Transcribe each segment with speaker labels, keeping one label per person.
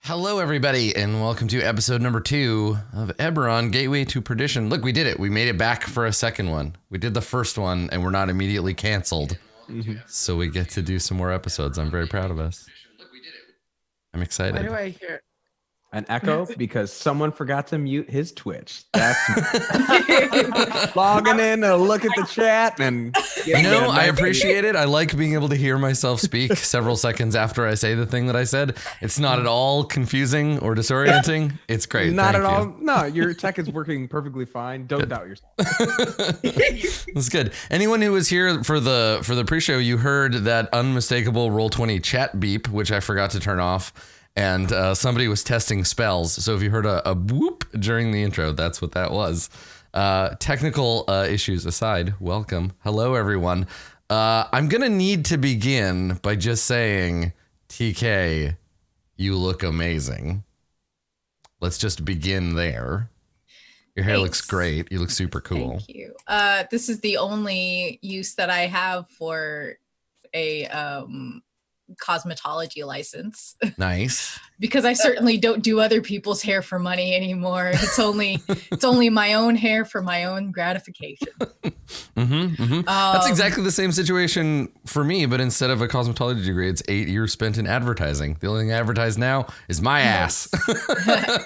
Speaker 1: Hello, everybody, and welcome to episode number 2 of Eberron, Gateway to Perdition. Look, we did it. We made it back for a second one. We did the first one, and we're not immediately canceled. So we get to do some more episodes. I'm very proud of us. I'm excited.
Speaker 2: Why do I hear
Speaker 3: an echo? Because someone forgot to mute his Twitch. That's logging in to look at the chat and
Speaker 1: I appreciate it. I like being able to hear myself speak several seconds after I say the thing that I said. It's not at all confusing or disorienting. It's great.
Speaker 3: Not at all. No, your tech is working perfectly fine. Don't doubt yourself.
Speaker 1: That's good. Anyone who was here for the pre-show, you heard that unmistakable Roll20 chat beep, which I forgot to turn off. And somebody was testing spells. So if you heard a whoop during the intro, that's what that was. Technical issues aside, welcome. Hello, everyone. I'm going to need to begin by just saying, TK, you look amazing. Let's just begin there. Your hair looks great. You look super cool.
Speaker 2: Thank you. This is the only use that I have for a cosmetology license.
Speaker 1: Nice.
Speaker 2: Because I certainly don't do other people's hair for money anymore. It's only my own hair for my own gratification.
Speaker 1: That's exactly the same situation for me, but instead of a cosmetology degree, it's 8 years spent in advertising. The only thing I advertise now is my ass.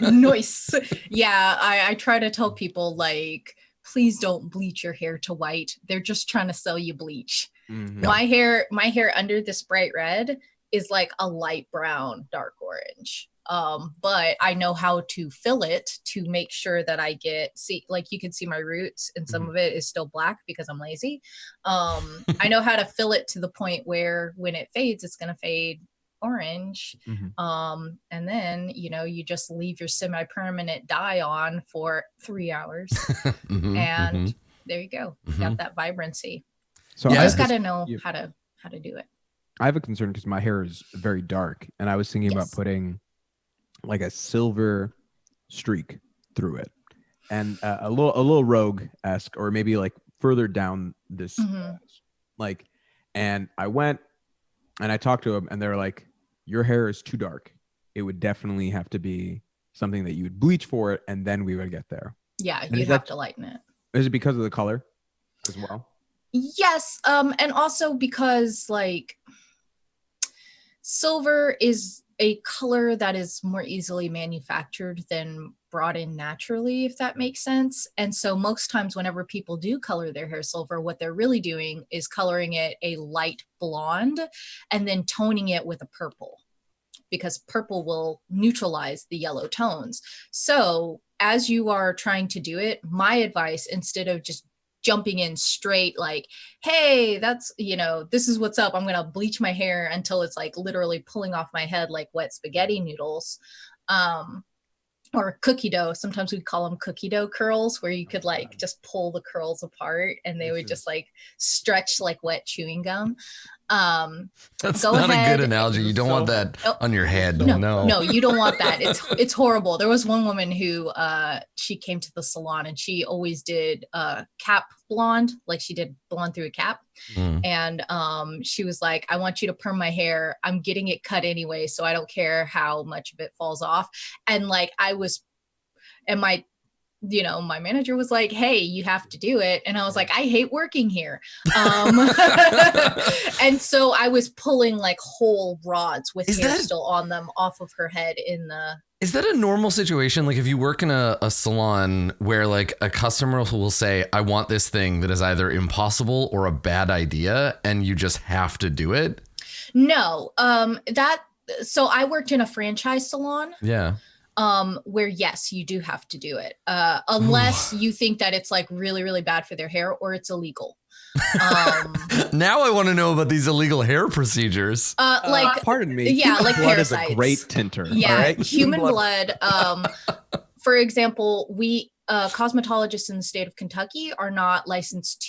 Speaker 2: Nice. Yeah, I try to tell people, like, please don't bleach your hair to white. They're just trying to sell you bleach. Mm-hmm. My hair under this bright red is like a light brown, dark orange. But I know how to fill it to make sure that I like you can see my roots, and some of it is still black because I'm lazy. I know how to fill it to the point where when it fades, it's going to fade orange. And then, you just leave your semi-permanent dye on for 3 hours. And there you go. You got that vibrancy.
Speaker 3: So
Speaker 2: I just got to know how to do it.
Speaker 3: I have a concern because my hair is very dark, and I was thinking about putting like a silver streak through it, and a little rogue-esque, or maybe like further down this, and I went and I talked to them, and they're like, "Your hair is too dark. It would definitely have to be something that you would bleach for it, and then we would get there." Yeah,
Speaker 2: you'd have to lighten it.
Speaker 3: Is it because of the color as well?
Speaker 2: Yes, and also because like silver is a color that is more easily manufactured than brought in naturally, if that makes sense. And so most times whenever people do color their hair silver, what they're really doing is coloring it a light blonde and then toning it with a purple, because purple will neutralize the yellow tones. So as you are trying to do it, my advice, instead of just jumping in straight like, hey, that's, this is what's up, I'm gonna bleach my hair until it's like literally pulling off my head like wet spaghetti noodles, or cookie dough. Sometimes we call them cookie dough curls, where you could like just pull the curls apart and they would just like stretch like wet chewing gum.
Speaker 1: That's not a good analogy. You don't want that on your head. No,
Speaker 2: you don't want that. It's horrible. There was one woman who she came to the salon and she always did cap blonde, like she did blonde through a cap. And she was like, I want you to perm my hair. I'm getting it cut anyway, so I don't care how much of it falls off. And like my manager was like, hey, you have to do it. And I was like, I hate working here. And so I was pulling like whole rods with hair still on them off of her head
Speaker 1: Is that a normal situation? Like if you work in a salon where like a customer will say, I want this thing that is either impossible or a bad idea, and you just have to do it?
Speaker 2: No. So I worked in a franchise salon.
Speaker 1: Yeah.
Speaker 2: Where yes, you do have to do it, unless you think that it's like really, really bad for their hair or it's illegal.
Speaker 1: Now I want to know about these illegal hair procedures.
Speaker 2: Like,
Speaker 3: pardon me.
Speaker 2: Yeah, like
Speaker 3: blood
Speaker 2: parasites.
Speaker 3: Is a great tinter.
Speaker 2: Yeah,
Speaker 3: all right?
Speaker 2: Human blood. For example, we cosmetologists in the state of Kentucky are not licensed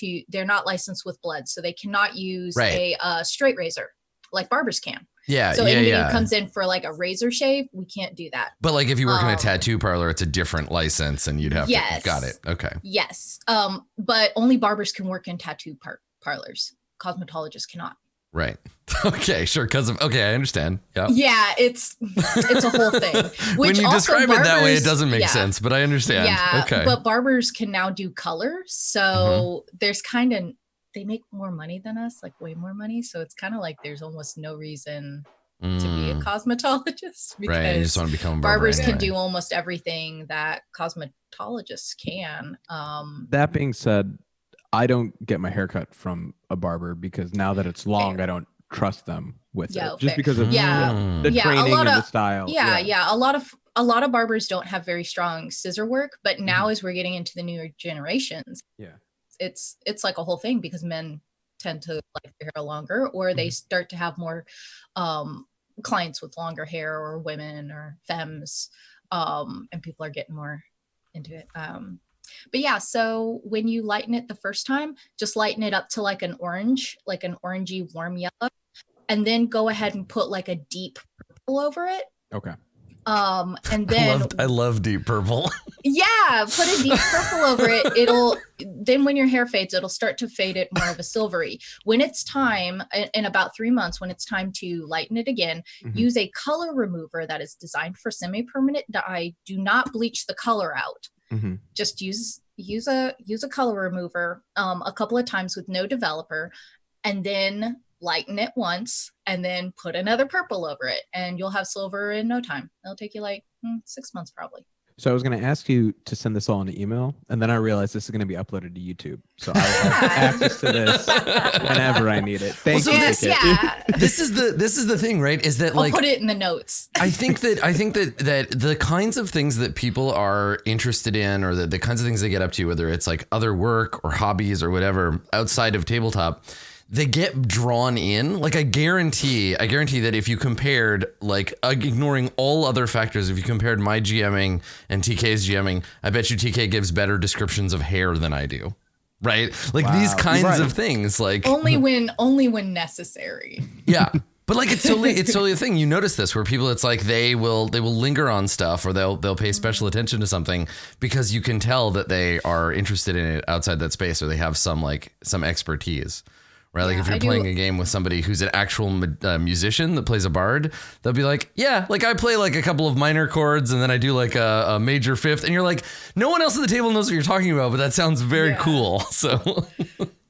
Speaker 2: with blood, so they cannot use a straight razor like barbers can.
Speaker 1: Yeah.
Speaker 2: So anybody who comes in for like a razor shave, we can't do that.
Speaker 1: But like if you work in a tattoo parlor, it's a different license and you'd have to. Got it. Okay.
Speaker 2: Yes. But only barbers can work in tattoo parlors. Cosmetologists cannot.
Speaker 1: Right. Okay, sure. I understand. Yeah.
Speaker 2: Yeah, it's a whole thing.
Speaker 1: When you describe it that way, it doesn't make
Speaker 2: yeah.
Speaker 1: sense, but I understand.
Speaker 2: Yeah,
Speaker 1: okay.
Speaker 2: But barbers can now do color. So there's kind of, they make more money than us, like way more money. So it's kind of like there's almost no reason to be a cosmetologist, because
Speaker 1: right. You just want to become a barber
Speaker 2: barbers
Speaker 1: anyway.
Speaker 2: can do almost everything that cosmetologists can.
Speaker 3: That being said, I don't get my haircut from a barber because now that it's long, I don't trust them with it, just because of the training and the style.
Speaker 2: A lot of barbers don't have very strong scissor work, but now as we're getting into the newer generations, it's like a whole thing, because men tend to like their hair longer, or they start to have more clients with longer hair, or women or femmes, and people are getting more into it. But yeah, so when you lighten it the first time, just lighten it up to like an orange, like an orangey warm yellow, and then go ahead and put like a deep purple over it.
Speaker 3: Okay.
Speaker 2: And then
Speaker 1: I love deep purple.
Speaker 2: Yeah, put a deep purple over it. Then when your hair fades, it'll start to fade it more of a silvery. When it's time, in about 3 months, when it's time to lighten it again, use a color remover that is designed for semi-permanent dye. Do not bleach the color out. Just use a color remover a couple of times with no developer, and then lighten it once, and then put another purple over it, and you'll have silver in no time. It'll take you like 6 months probably.
Speaker 3: So I was going to ask you to send this all in an email, and then I realized this is going to be uploaded to YouTube. So I'll have access to this whenever I need it. Thank you.
Speaker 1: This is the thing, right? Is that
Speaker 2: I'll put it in the notes.
Speaker 1: I think that the kinds of things that people are interested in, or the kinds of things they get up to, whether it's like other work or hobbies or whatever outside of tabletop, they get drawn in. Like I guarantee that if you compared, like ignoring all other factors, if you compared my GMing and TK's GMing, I bet you TK gives better descriptions of hair than I do. Right? Like these kinds of things, like
Speaker 2: only when necessary.
Speaker 1: Yeah. But like it's totally a thing. You notice this where people, it's like they will linger on stuff, or they'll pay special attention to something because you can tell that they are interested in it outside that space, or they have some expertise. Right, like if you're playing a game with somebody who's an actual musician that plays a bard, they'll be like, yeah, like I play like a couple of minor chords, and then I do like a major fifth, and you're like, no one else at the table knows what you're talking about, but that sounds very cool. So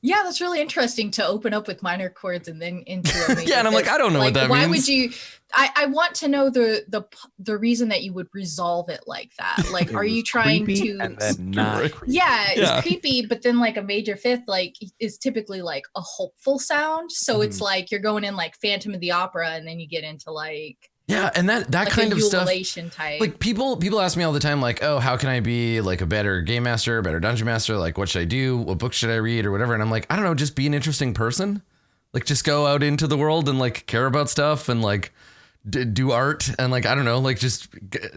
Speaker 2: yeah, that's really interesting to open up with minor chords and then into a major
Speaker 1: and I'm like, I don't know what that means.
Speaker 2: Why would you? I want to know the reason that you would resolve it like that. Like, are you trying to?
Speaker 3: And then not
Speaker 2: it's creepy, but then like a major fifth like is typically like a hopeful sound. So it's like you're going in like Phantom of the Opera, and then you get into like.
Speaker 1: Yeah, and that like kind of stuff.
Speaker 2: Type.
Speaker 1: Like people ask me all the time, like, oh, how can I be like a better game master, a better dungeon master? Like, what should I do? What books should I read, or whatever? And I'm like, I don't know, just be an interesting person. Like, just go out into the world and like care about stuff and like do art, and like, I don't know, like just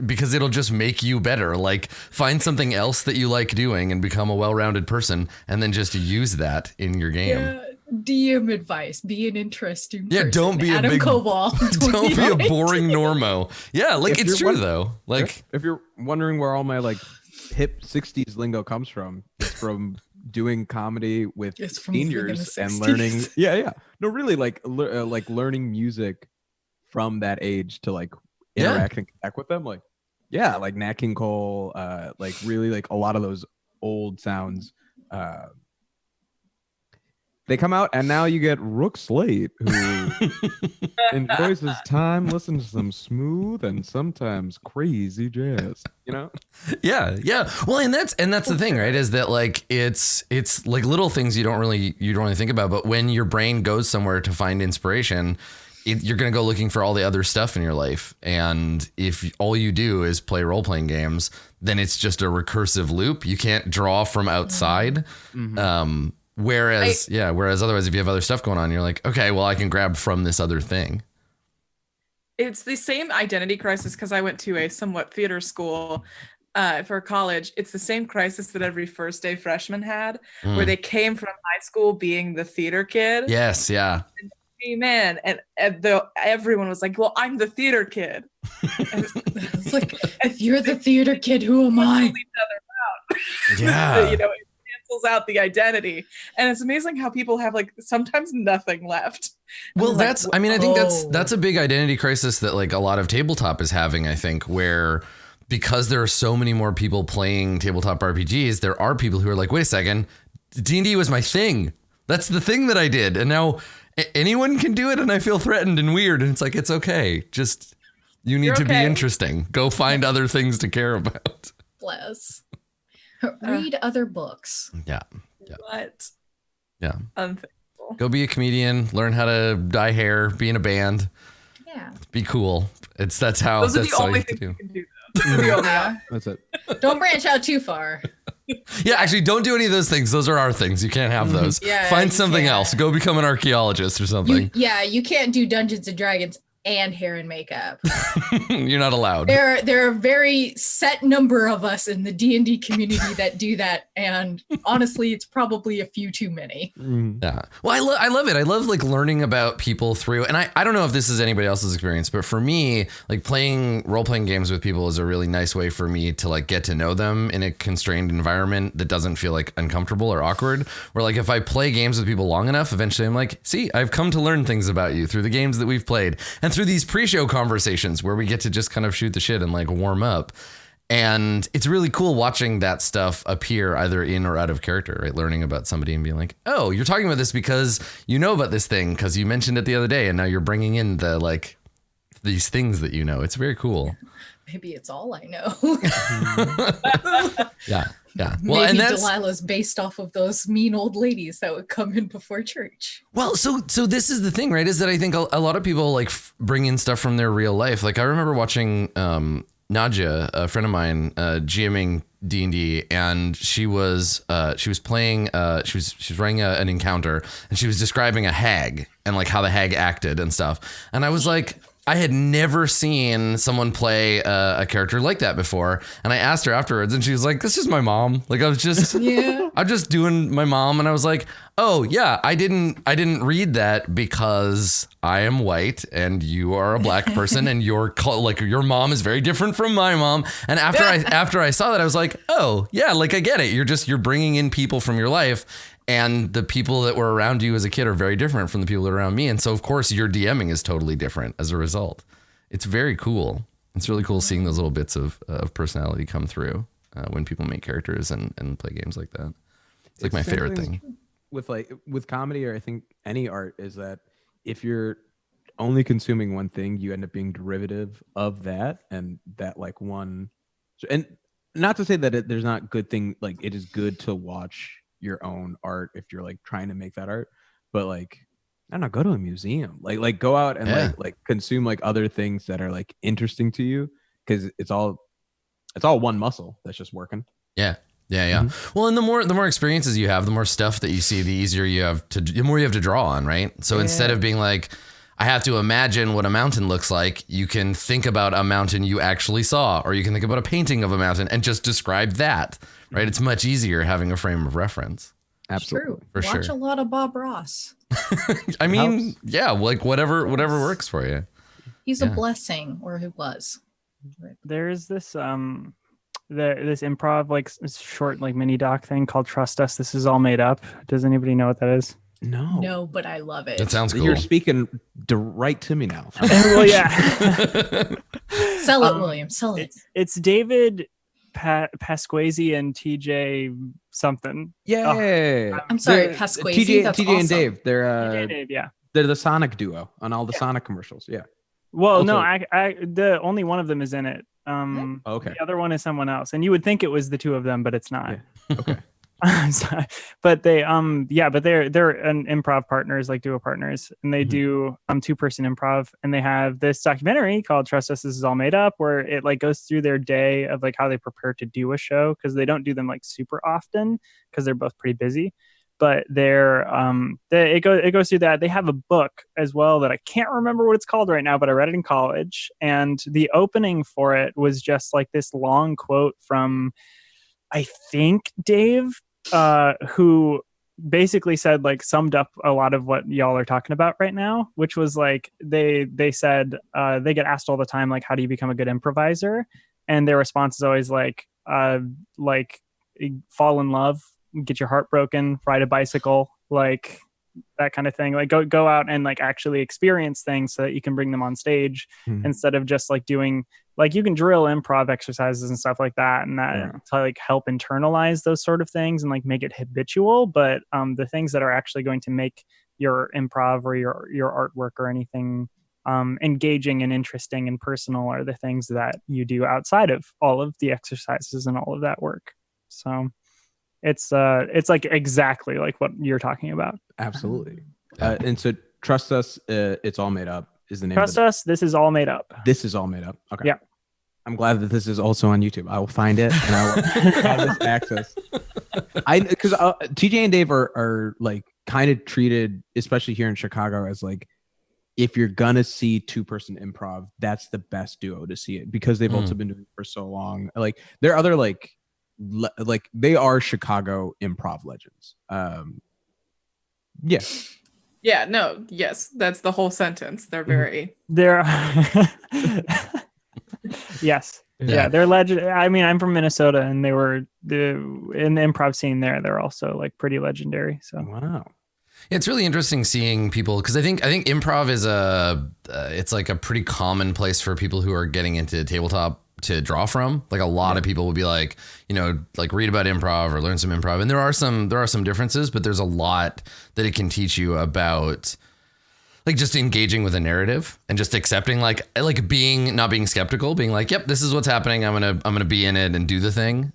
Speaker 1: because it'll just make you better. Like, find something else that you like doing and become a well-rounded person, and then just use that in your game.
Speaker 2: Yeah. DM advice: be an interesting person.
Speaker 1: Don't be
Speaker 2: Adam
Speaker 1: a big
Speaker 2: Cobalt.
Speaker 1: Don't be a boring normo. Yeah, like it's true though. Like
Speaker 3: if you're wondering where all my like hip 60s lingo comes from, it's from doing comedy with seniors and learning. No, really, like learning music from that age to like interact and connect with them. Like like Nat King Cole, like really like a lot of those old sounds. They come out, and now you get Rook Slate, who enjoys his time listening to some smooth and sometimes crazy jazz. You know?
Speaker 1: Yeah. Well, and that's the thing, right? Is that like it's like little things you don't really think about, but when your brain goes somewhere to find inspiration, you're gonna go looking for all the other stuff in your life. And if all you do is play role-playing games, then it's just a recursive loop. You can't draw from outside. Whereas otherwise, if you have other stuff going on, you're like, okay, well, I can grab from this other thing.
Speaker 4: It's the same identity crisis, because I went to a somewhat theater school for college. It's the same crisis that every first day freshman had, where they came from high school being the theater kid.
Speaker 1: Yes, yeah.
Speaker 4: Man, and everyone was like, well, I'm the theater kid.
Speaker 2: It's like, if you're the theater kid, who am I?
Speaker 1: Yeah.
Speaker 4: You know, cancels out the identity. And it's amazing how people have like sometimes nothing left.
Speaker 1: Well, that's, I mean, I think
Speaker 2: Oh.
Speaker 1: that's a big identity crisis that like a lot of tabletop is having, I think, where because there are so many more people playing tabletop RPGs, there are people who are like, wait a second, D&D was my thing. That's the thing that I did. And now anyone can do it. And I feel threatened and weird. And it's like, it's okay. Just, you need to be interesting. Go find other things to care about.
Speaker 2: Bless. Read other books.
Speaker 1: Yeah.
Speaker 4: What?
Speaker 1: Yeah.
Speaker 4: Unthinkable.
Speaker 1: Go be a comedian, learn how to dye hair, be in a band,
Speaker 2: Yeah.
Speaker 1: be cool. That's
Speaker 4: Those are
Speaker 1: that's
Speaker 4: the
Speaker 1: all
Speaker 4: only
Speaker 1: you have to
Speaker 4: things you
Speaker 1: do.
Speaker 4: can do. Those are the only
Speaker 3: That's it.
Speaker 2: Don't branch out too far.
Speaker 1: Yeah, actually, don't do any of those things. Those are our things. You can't have those.
Speaker 2: Yeah,
Speaker 1: Find
Speaker 2: you
Speaker 1: something
Speaker 2: can't.
Speaker 1: else. Go become an archaeologist or something.
Speaker 2: You can't do Dungeons and Dragons and hair and makeup.
Speaker 1: You're not allowed.
Speaker 2: There are a very set number of us in the D&D community that do that, and honestly, it's probably a few too many.
Speaker 1: Yeah. Well, I love it. I love like learning about people through, and I don't know if this is anybody else's experience, but for me, like playing role-playing games with people is a really nice way for me to like get to know them in a constrained environment that doesn't feel like uncomfortable or awkward. Where like if I play games with people long enough, eventually I'm like, see, I've come to learn things about you through the games that we've played and through these pre-show conversations where we get to just kind of shoot the shit and like warm up. And it's really cool watching that stuff appear either in or out of character, right? Learning about somebody and being like, oh, you're talking about this because you know about this thing because you mentioned it the other day and now you're bringing in the like these things that you know. It's very cool.
Speaker 2: Maybe it's all I know.
Speaker 1: Yeah. Yeah. Well,
Speaker 2: Maybe
Speaker 1: and that's
Speaker 2: Delilah's based off of those mean old ladies that would come in before church.
Speaker 1: well, so this is the thing, right? Is that I think a lot of people like bring in stuff from their real life. Like I remember watching Nadia, a friend of mine, GMing D&D, and she was playing she was running an encounter, and she was describing a hag and like how the hag acted and stuff. And I was like, I had never seen someone play a character like that before. And I asked her afterwards and she was like, this is my mom. Like I was just, I'm just doing my mom. And I was like, oh yeah, I didn't read that because I am white and you are a black person and your mom is very different from my mom. And after I saw that, I was like, oh yeah, like I get it. You're bringing in people from your life. And the people that were around you as a kid are very different from the people that are around me. And so, of course, your DMing is totally different as a result. It's very cool. It's really cool seeing those little bits of personality come through when people make characters and play games like that. It's like my favorite thing.
Speaker 3: With comedy, or I think any art, is that if you're only consuming one thing, you end up being derivative of that, and that like one. And not to say that there's not good thing, like it is good to watch your own art if you're like trying to make that art, but like I don't know, go to a museum, like go out and like consume like other things that are like interesting to you, because it's all one muscle that's just working. Yeah.
Speaker 1: Mm-hmm. Well, and the more experiences you have, the more stuff that you see, the easier you have the more you have to draw on, right? So instead of being like, I have to imagine what a mountain looks like, you can think about a mountain you actually saw, or you can think about a painting of a mountain and just describe that, right? It's much easier having a frame of reference.
Speaker 3: Absolutely.
Speaker 2: True.
Speaker 1: For
Speaker 2: Watch
Speaker 1: sure.
Speaker 2: a lot of Bob Ross.
Speaker 1: I mean, yeah, like whatever works for you.
Speaker 2: He's a blessing, or he was.
Speaker 5: There's this this improv like short like mini doc thing called Trust Us. This is all made up. Does anybody know what that is?
Speaker 2: No, but I love it.
Speaker 1: That sounds cool.
Speaker 3: You're speaking right to me now.
Speaker 5: Well, yeah.
Speaker 2: Sell it, William. Sell it.
Speaker 5: It's David Pasquazi and TJ something.
Speaker 3: Yeah.
Speaker 2: I'm sorry, Pasquazi.
Speaker 3: TJ
Speaker 2: That's
Speaker 3: and
Speaker 2: awesome.
Speaker 3: Dave.
Speaker 5: TJ Dave, yeah.
Speaker 3: They're the Sonic duo on all the Sonic commercials. Yeah.
Speaker 5: Well,
Speaker 3: Also-
Speaker 5: no, I the only one of them is in it.
Speaker 3: Okay.
Speaker 5: The other one is someone else, and you would think it was the two of them, but it's not.
Speaker 3: Yeah. Okay.
Speaker 5: Sorry. But they but they're an improv partners, like duo partners, and they do 2-person improv, and they have this documentary called Trust Us, This Is All Made Up, where it like goes through their day of like how they prepare to do a show, because they don't do them like super often because they're both pretty busy. But it goes through that. They have a book as well that I can't remember what it's called right now, but I read it in college, and the opening for it was just like this long quote from, I think, Dave, who basically said, like, summed up a lot of what y'all are talking about right now, which was like they said they get asked all the time, like, how do you become a good improviser? And their response is always like fall in love get your heart broken, ride a bicycle, like that kind of thing. Like go out and like actually experience things so that you can bring them on stage instead of just like doing, like you can drill improv exercises and stuff like that, and that to like help internalize those sort of things and like make it habitual. But the things that are actually going to make your improv or your artwork or anything engaging and interesting and personal are the things that you do outside of all of the exercises and all of that work. So it's like exactly like what you're talking about.
Speaker 3: Absolutely. And so Trust Us, It's All Made Up is the name.
Speaker 5: Trust Us, This Is All Made Up.
Speaker 3: This Is All Made Up. Okay.
Speaker 5: Yeah.
Speaker 3: I'm glad that this is also on YouTube. I will find it and I will have this access. Because TJ and Dave are like kind of treated, especially here in Chicago, as like, if you're gonna see 2-person improv, that's the best duo to see it, because they've also been doing it for so long. Like there are other like they are Chicago improv legends.
Speaker 4: Yeah, no, yes, that's the whole sentence. They're very
Speaker 5: yes. Yeah, they're legend. I mean, I'm from Minnesota, and they were in the improv scene there. They're also like pretty legendary. So
Speaker 3: wow.
Speaker 1: It's really interesting seeing people, because I think improv is it's like a pretty common place for people who are getting into tabletop to draw from. Like a lot of people will be like, you know, like read about improv or learn some improv, and there are some differences, but there's a lot that it can teach you about, like just engaging with a narrative and just accepting, like not being skeptical, being like, yep, this is what's happening. I'm gonna be in it and do the thing.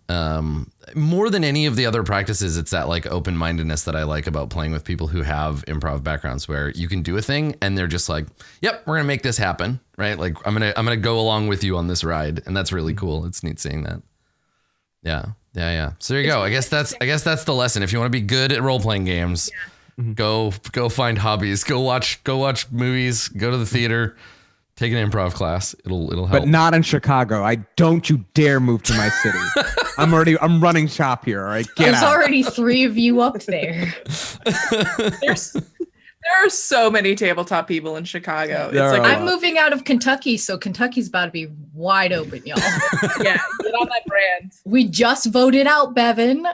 Speaker 1: More than any of the other practices, it's that like open-mindedness that I like about playing with people who have improv backgrounds, where you can do a thing and they're just like, yep, we're gonna make this happen, right? Like I'm gonna go along with you on this ride, and that's really cool. It's neat seeing that. Yeah. So there you go. I guess that's the lesson. If you want to be good at role-playing games. Yeah. Go find hobbies. Go watch movies. Go to the theater. Take an improv class. It'll help.
Speaker 3: But not in Chicago. Don't you dare move to my city. I'm running shop here. All right,
Speaker 2: There's already 3 of you up there.
Speaker 4: There are so many tabletop people in Chicago.
Speaker 2: I'm moving out of Kentucky, so Kentucky's about to be wide open, y'all.
Speaker 4: Yeah, get on that brand.
Speaker 2: We just voted out Bevan.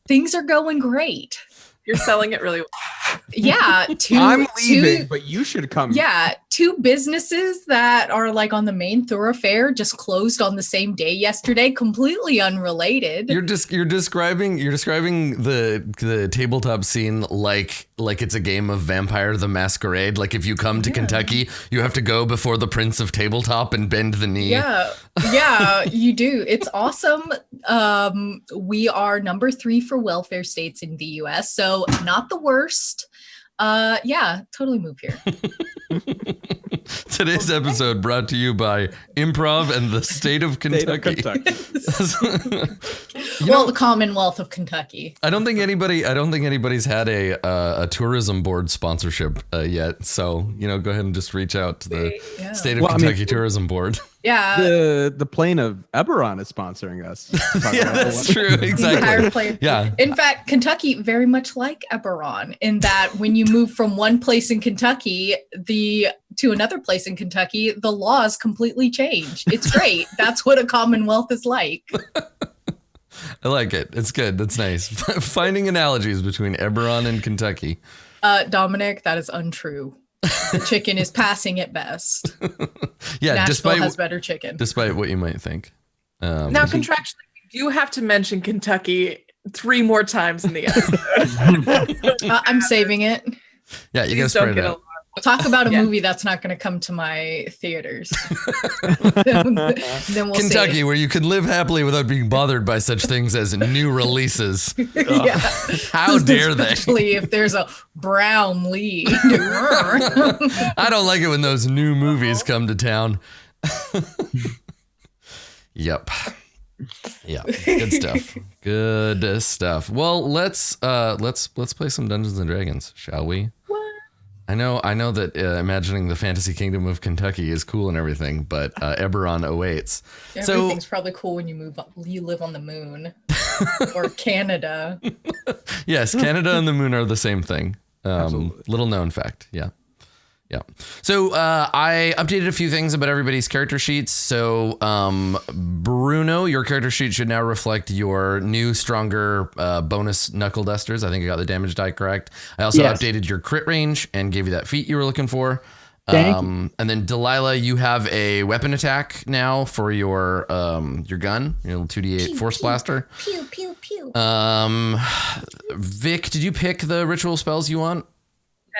Speaker 2: Things are going great.
Speaker 4: You're selling it really well.
Speaker 2: Yeah.
Speaker 3: I'm leaving, but you should come.
Speaker 2: Yeah. 2 businesses that are like on the main thoroughfare just closed on the same day yesterday, completely unrelated.
Speaker 1: You're describing the tabletop scene like it's a game of Vampire the Masquerade. Like if you come to Kentucky, you have to go before the Prince of Tabletop and bend the knee.
Speaker 2: Yeah, you do. It's awesome. We are number 3 for welfare states in the US, so not the worst. Totally move here.
Speaker 1: Today's episode brought to you by Improv and the state of Kentucky.
Speaker 2: The Commonwealth of Kentucky.
Speaker 1: I don't think anybody's had a tourism board sponsorship yet. So, go ahead and just reach out to the state of Kentucky Tourism Board.
Speaker 2: Yeah.
Speaker 3: The plane of Eberron is sponsoring us.
Speaker 1: Yeah, that's true. Exactly. Yeah.
Speaker 2: In fact, Kentucky very much like Eberron in that when you move from one place in Kentucky to another place in Kentucky, the laws completely change. It's great. That's what a Commonwealth is like.
Speaker 1: I like it. It's good. That's nice. Finding analogies between Eberron and Kentucky.
Speaker 2: Dominic, that is untrue. The chicken is passing at best.
Speaker 1: Yeah,
Speaker 2: Nashville has better chicken.
Speaker 1: Despite what you might think.
Speaker 4: Now, contractually, you have to mention Kentucky 3 more times in the episode.
Speaker 2: I'm saving it.
Speaker 1: Yeah, you gotta spread it out.
Speaker 2: Talk about a movie that's not going to come to my theaters. Then we'll
Speaker 1: Kentucky,
Speaker 2: see.
Speaker 1: where you can live happily without being bothered by such things as new releases.
Speaker 2: Yeah.
Speaker 1: How dare they?
Speaker 2: Especially if there's a brown lead.
Speaker 1: I don't like it when those new movies come to town. Yep. Yeah. Good stuff. Good stuff. Well, let's play some Dungeons and Dragons, shall we? I know that imagining the fantasy kingdom of Kentucky is cool and everything, but Eberron awaits.
Speaker 2: Everything's probably cool when you live on the moon or Canada. Yes,
Speaker 1: Canada and the moon are the same thing. Little known fact. Yeah. Yeah. So I updated a few things about everybody's character sheets. So Bruno, your character sheet should now reflect your new, stronger bonus knuckle dusters. I think I got the damage die correct. I also updated your crit range and gave you that feat you were looking for. And then Delilah, you have a weapon attack now for your gun, your little 2d8 force blaster.
Speaker 2: Pew, pew, pew.
Speaker 1: Vic, did you pick the ritual spells you want?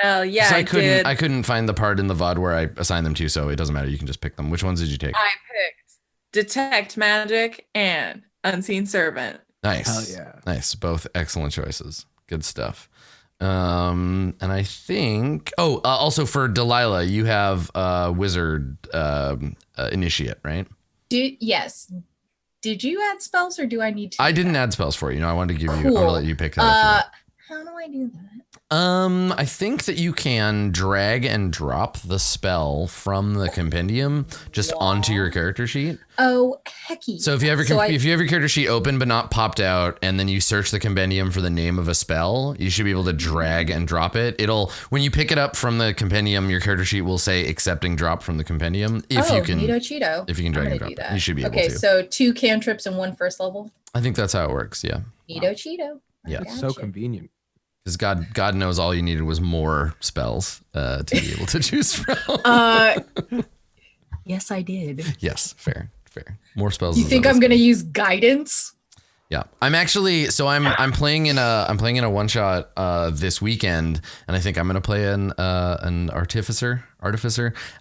Speaker 4: Hell yeah,
Speaker 1: I couldn't find the part in the VOD where I assigned them to you, so it doesn't matter. You can just pick them. Which ones did you take?
Speaker 4: I picked Detect Magic and Unseen Servant.
Speaker 1: Nice.
Speaker 3: Hell yeah.
Speaker 1: Nice. Both excellent choices. Good stuff. And I think also for Delilah, you have Wizard Initiate, right?
Speaker 2: Yes. Did you add spells or do I need to?
Speaker 1: I didn't add spells for you. No, I wanted to give you. I'm gonna let you pick that.
Speaker 2: How do I do that?
Speaker 1: I think that you can drag and drop the spell from the compendium just onto your character sheet.
Speaker 2: Oh, hecky.
Speaker 1: So if you have your character sheet open but not popped out, and then you search the compendium for the name of a spell, you should be able to drag and drop it. When you pick it up from the compendium, your character sheet will say accepting drop from the compendium. If you can,
Speaker 2: Cheeto.
Speaker 1: If you can drag and drop it, you should be able to.
Speaker 2: Okay, so 2 cantrips and 1 first level.
Speaker 1: I think that's how it works. Yeah.
Speaker 2: Cheeto.
Speaker 1: Yeah.
Speaker 3: It's so convenient.
Speaker 1: Because God knows all you needed was more spells to be able to choose from.
Speaker 2: Yes, I did.
Speaker 1: Yes, fair. More spells.
Speaker 2: You think I'm gonna use guidance?
Speaker 1: Yeah, I'm actually. So I'm playing in a one shot this weekend, and I think I'm gonna play an artificer.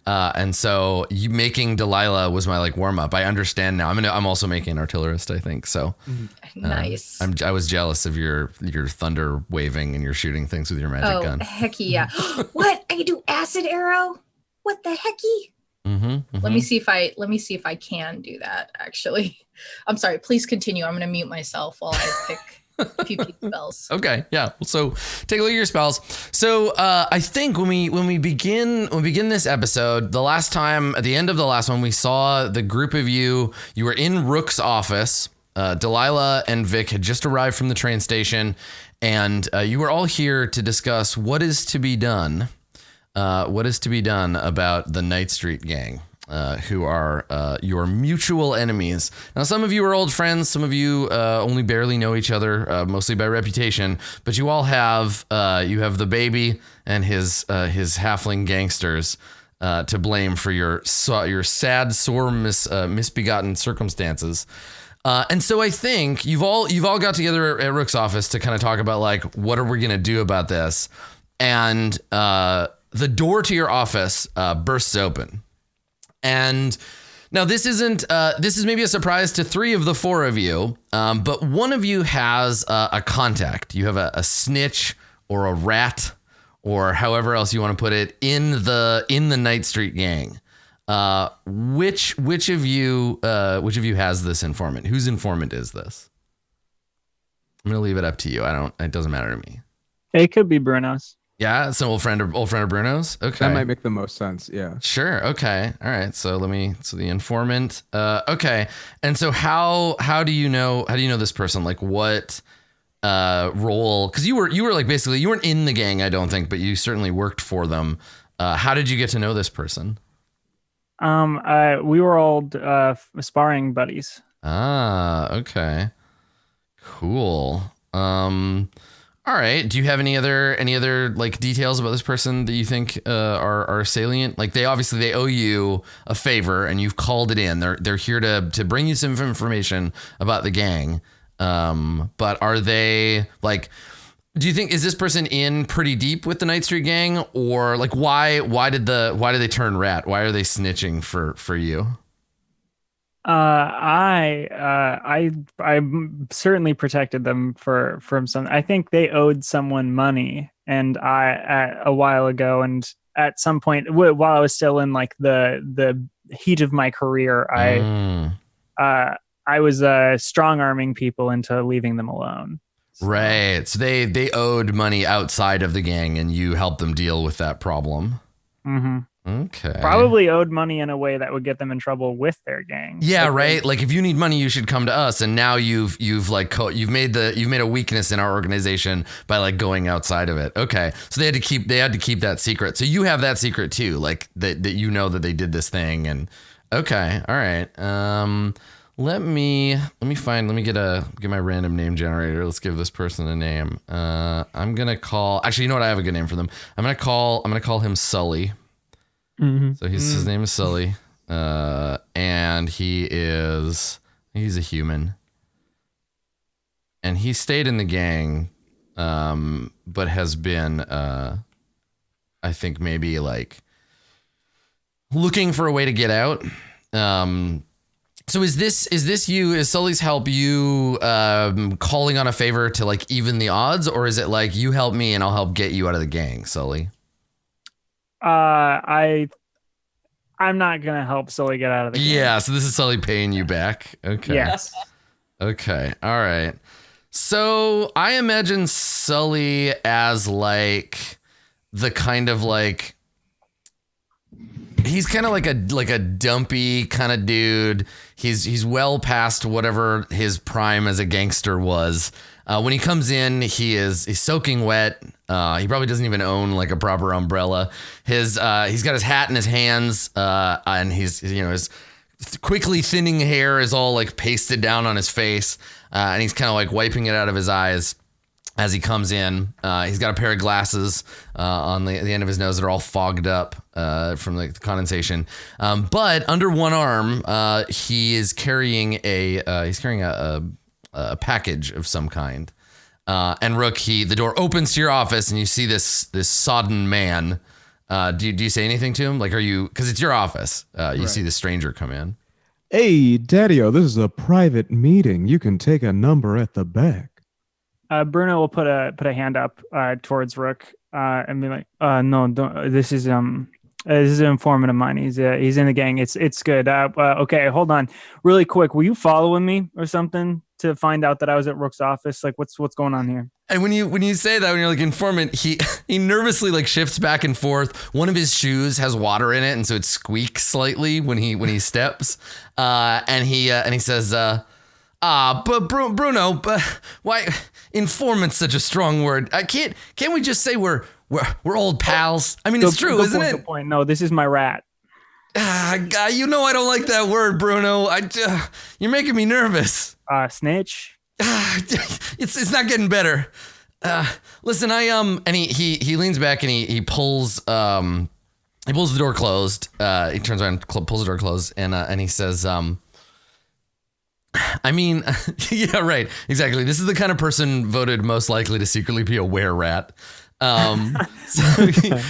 Speaker 1: And so you making Delilah was my warm up. I understand now. I'm also making an artillerist, I think. So
Speaker 2: nice.
Speaker 1: I was jealous of your thunder waving and you're shooting things with your magic gun.
Speaker 2: Hecky, yeah. What? I can do acid arrow? What the hecky? Let me see if I can do that. Actually, I'm sorry. Please continue. I'm going to mute myself while I pick a few spells.
Speaker 1: Okay, yeah. So take a look at your spells. So I think when we begin this episode, at the end of the last one, we saw the group of you. You were in Rook's office. Delilah and Vic had just arrived from the train station, and you were all here to discuss what is to be done. What is to be done about the Night Street gang, who are your mutual enemies. Now, some of you are old friends. Some of you only barely know each other, mostly by reputation. But you all have the baby and his halfling gangsters to blame for your sad, sore, misbegotten circumstances. And so I think you've all got together at Rook's office to kind of talk about what are we gonna do about this, and the door to your office bursts open. And now this is maybe a surprise to 3 of the 4 of you, but one of you has a contact. You have a snitch or a rat or however else you want to put it in the Night Street gang. Which of you has this informant? Whose informant is this? I'm gonna leave it up to you. It doesn't matter to me.
Speaker 5: It could be Bruno's.
Speaker 1: Yeah, it's an old friend of Bruno's. Okay,
Speaker 3: that might make the most sense. Yeah.
Speaker 1: Sure. Okay. All right. So the informant. Okay. And so how do you know this person? What role? Because you were basically you weren't in the gang, I don't think, but you certainly worked for them. How did you get to know this person?
Speaker 5: We were old sparring buddies.
Speaker 1: Ah. Okay. Cool. All right. Do you have any other details about this person that you think are salient? They owe you a favor and you've called it in. They're here to bring you some information about the gang. But are they do you think is this person in pretty deep with the Night Street gang, or why did they turn rat? Why are they snitching for you?
Speaker 5: I certainly protected them from some. I think they owed someone money, and a while ago, and at some point while I was still in the heat of my career, I was strong arming people into leaving them alone. So.
Speaker 1: Right. So they owed money outside of the gang, and you helped them deal with that problem.
Speaker 5: Mm-hmm.
Speaker 1: Okay.
Speaker 5: Probably owed money in a way that would get them in trouble with their gang.
Speaker 1: Yeah, right. Like if you need money, you should come to us. And now you've made a weakness in our organization by like going outside of it. Okay, so they had to keep that secret. So you have that secret too, like that you know that they did this thing. And okay, all right. Let me get my random name generator. Let's give this person a name. I'm gonna call. Actually, you know what? I have a good name for them. I'm gonna call him Sully.
Speaker 5: Mm-hmm.
Speaker 1: So his name is Sully, and he's a human, and he stayed in the gang, but has been, I think maybe like looking for a way to get out. So is Sully's help you calling on a favor to like even the odds, or is it like you help me and I'll help get you out of the gang, Sully?
Speaker 5: I'm not gonna help Sully get out of the game.
Speaker 1: Yeah, so this is Sully paying you back. Okay.
Speaker 5: Yes.
Speaker 1: Okay. All right. So I imagine Sully as like the kind of like he's kind of like a dumpy kind of dude. He's well past whatever his prime as a gangster was. When he comes in, he's soaking wet. He probably doesn't even own like a proper umbrella. He's got his hat in his hands, and his quickly thinning hair is all like pasted down on his face, and he's kind of like wiping it out of his eyes as he comes in. He's got a pair of glasses on the end of his nose that are all fogged up from like the condensation. But under one arm, he is carrying a package of some kind. And Rook, the door opens to your office and you see this sodden man. Do you say anything to him? Like, because it's your office. You see the stranger come in.
Speaker 3: Hey, Daddy-o, this is a private meeting. You can take a number at the back.
Speaker 5: Bruno will put a hand up towards Rook and be like, no, don't. This is an informant of mine. He's in the gang. It's good. Okay, hold on, really quick. Were you following me or something to find out that I was at Rook's office? Like, what's going on here?
Speaker 1: And when you say that, when you're like informant, he nervously like shifts back and forth. One of his shoes has water in it, and so it squeaks slightly when he steps. And he says, but Bruno, but why informant's such a strong word? Can't we just say we're old pals? I mean, it's true, isn't it?
Speaker 5: Good point. No, this is my rat.
Speaker 1: God, you know I don't like that word, Bruno. You're making me nervous.
Speaker 5: Snitch.
Speaker 1: It's not getting better. Listen, and he leans back and he pulls the door closed. He turns around, pulls the door closed, and he says, I mean, yeah, right, exactly. This is the kind of person voted most likely to secretly be a were-rat. So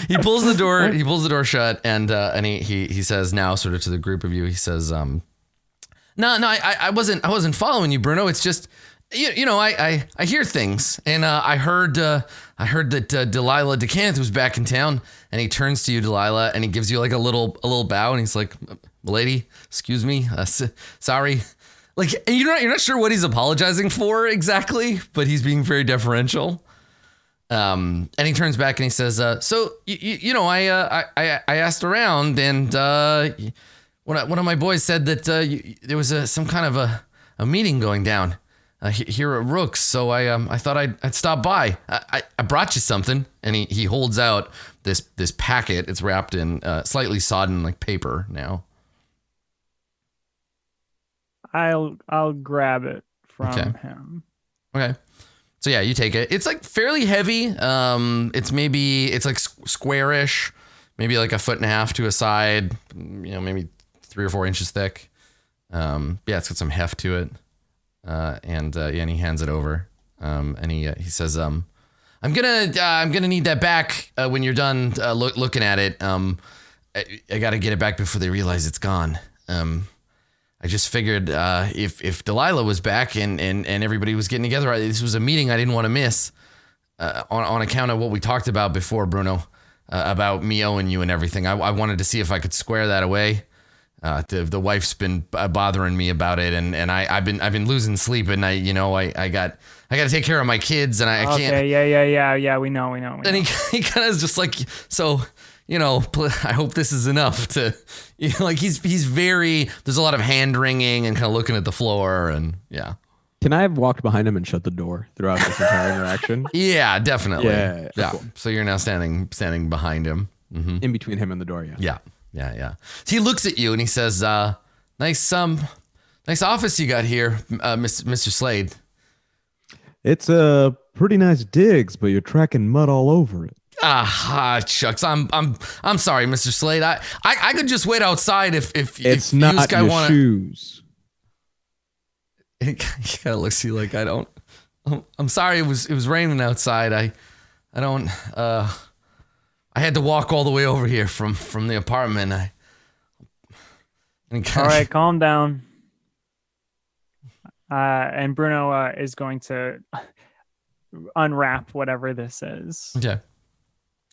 Speaker 1: he pulls the door shut, and he says now sort of to the group of you, he says, no, I wasn't following you, Bruno. It's just, I hear things, and I heard that Delilah DeCanth was back in town, and he turns to you, Delilah, and he gives you like a little bow, and he's like, "Lady, excuse me, sorry." Like you're not sure what he's apologizing for exactly, but he's being very deferential. And he turns back and he says, "So I asked around, and one of my boys said that there was some kind of a meeting going down here at Rook's, so I thought I'd stop by. I brought you something." And he holds out this packet. It's wrapped in slightly sodden like paper now.
Speaker 5: I'll grab it from him.
Speaker 1: Okay. So yeah, you take it. It's like fairly heavy. It's like squarish, maybe like 1.5 feet to a side, maybe 3 or 4 inches thick. Yeah, it's got some heft to it. And he hands it over. And he says, I'm gonna need that back when you're done looking at it. I gotta get it back before they realize it's gone. I just figured if Delilah was back and everybody was getting together, this was a meeting I didn't want to miss on account of what we talked about before, Bruno, about me owing you and everything. I wanted to see if I could square that away. The wife's been bothering me about it, and I've been losing sleep, and I got to take care of my kids, and I can't.
Speaker 5: Okay, yeah, we know.
Speaker 1: And he kind of is just like, so, I hope this is enough to, like he's very, there's a lot of hand wringing and kind of looking at the floor and yeah.
Speaker 3: Can I have walked behind him and shut the door throughout this entire interaction?
Speaker 1: Yeah, definitely.
Speaker 3: Yeah. Cool.
Speaker 1: So you're now standing behind him. Mm-hmm.
Speaker 3: In between him and the door, yeah.
Speaker 1: Yeah. So he looks at you and he says, nice office you got here, Mr. Slade.
Speaker 3: It's a pretty nice digs, but you're tracking mud all over it.
Speaker 1: Shucks. I'm sorry, Mr. Slade. I could just wait outside if
Speaker 3: it's not
Speaker 1: this guy
Speaker 3: your shoes.
Speaker 1: He kind of looks at you like I'm sorry. It was raining outside. I had to walk all the way over here from the apartment.
Speaker 5: All right, calm down. And Bruno is going to unwrap whatever this is.
Speaker 1: Okay.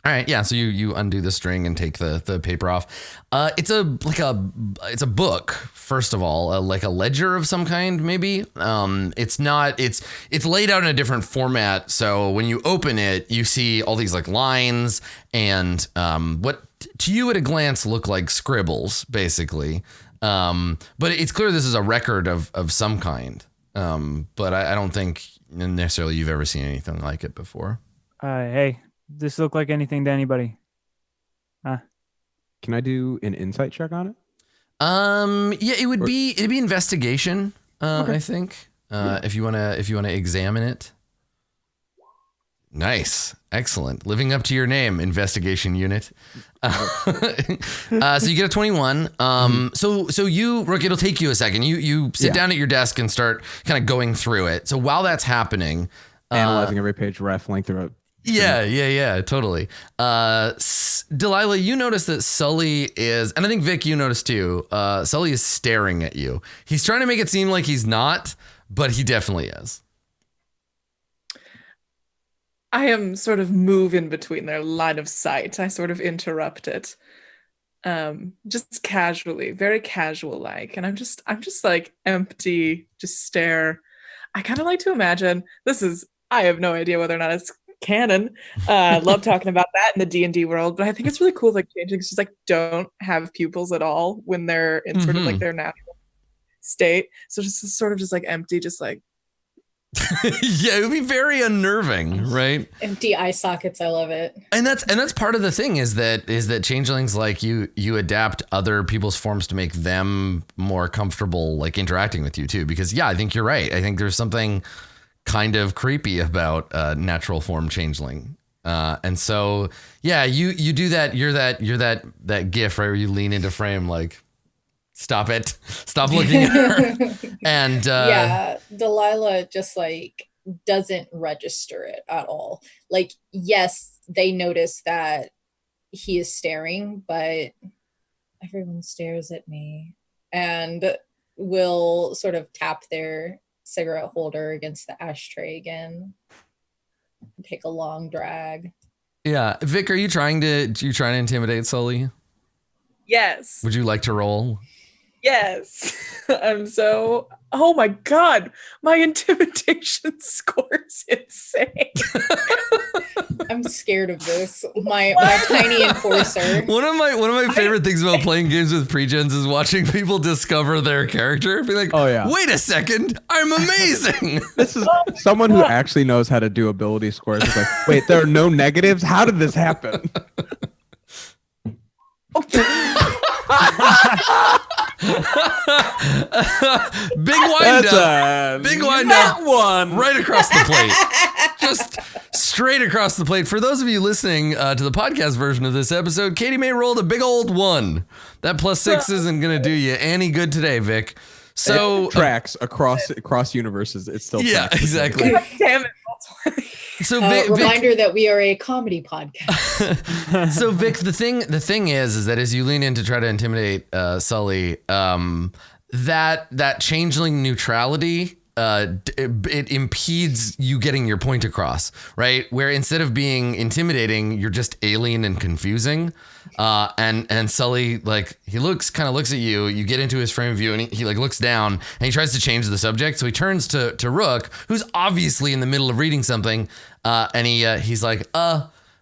Speaker 1: All right, yeah. So you undo the string and take the paper off. It's a book. First of all, like a ledger of some kind, maybe. It's laid out in a different format. So when you open it, you see all these like lines and what to you at a glance look like scribbles, basically. But it's clear this is a record of some kind. But I don't think necessarily you've ever seen anything like it before.
Speaker 5: Hey. Does this look like anything to anybody?
Speaker 3: Can I do an insight check on it?
Speaker 1: Yeah, it'd be investigation. Okay. I think. If you wanna examine it. Nice, excellent, living up to your name, investigation unit. So you get a 21. So you, Rook, it'll take you a second. You sit down at your desk and start kind of going through it. So while that's happening,
Speaker 3: analyzing every page, raffling through it.
Speaker 1: Yeah, totally. Delilah, you notice that Sully is, and I think Vic, you noticed too, Sully is staring at you. He's trying to make it seem like he's not, but he definitely is.
Speaker 4: I am sort of moving between their line of sight. I sort of interrupt it. Just casually, very casual like. And I'm just like empty, just stare. I kind of like to imagine, I have no idea whether or not it's canon. Love talking about that in the D&D world, but I think it's really cool, like changelings just like don't have pupils at all when they're in sort of like their natural state. So just sort of just like empty, just like
Speaker 1: yeah, it would be very unnerving, right?
Speaker 2: Empty eye sockets. I love it.
Speaker 1: And that's part of the thing is that changelings, like you adapt other people's forms to make them more comfortable, like interacting with you too. Because yeah, I think you're right. I think there's something kind of creepy about natural form changeling. And so yeah, you do that. You're that gif, right, where you lean into frame like, stop it. Stop looking at her. And
Speaker 2: yeah, Delilah just like doesn't register it at all. Like, yes, they notice that he is staring, but everyone stares at me and will sort of tap their cigarette holder against the ashtray again and take a long drag.
Speaker 1: Yeah. Vic, are you trying to intimidate Sully?
Speaker 4: Yes.
Speaker 1: Would you like to roll?
Speaker 4: Yes. Oh my God, my intimidation score's insane.
Speaker 2: I'm scared of this. My tiny enforcer.
Speaker 1: One of my favorite things about playing games with pre-gens is watching people discover their character. Be like, oh yeah, wait a second, I'm amazing.
Speaker 3: This is someone who actually knows how to do ability scores. It's like, wait, there are no negatives? How did this happen?
Speaker 1: Big wind up. Big wind up. One right across the plate. Just straight across the plate. For those of you listening to the podcast version of this episode, Katie May rolled a big old 1. That +6 isn't going to do you any good today, Vic. So
Speaker 3: it tracks across universes. It's still
Speaker 1: tracks. Exactly.
Speaker 4: God damn it.
Speaker 2: So reminder that we are a comedy podcast.
Speaker 1: So Vic, the thing is that as you lean in to try to intimidate Sully, that changeling neutrality, it impedes you getting your point across, right? Where instead of being intimidating, you're just alien and confusing. And Sully, like, he looks at you, you get into his frame of view, and he like looks down and he tries to change the subject. So he turns to Rook, who's obviously in the middle of reading something. And he's like,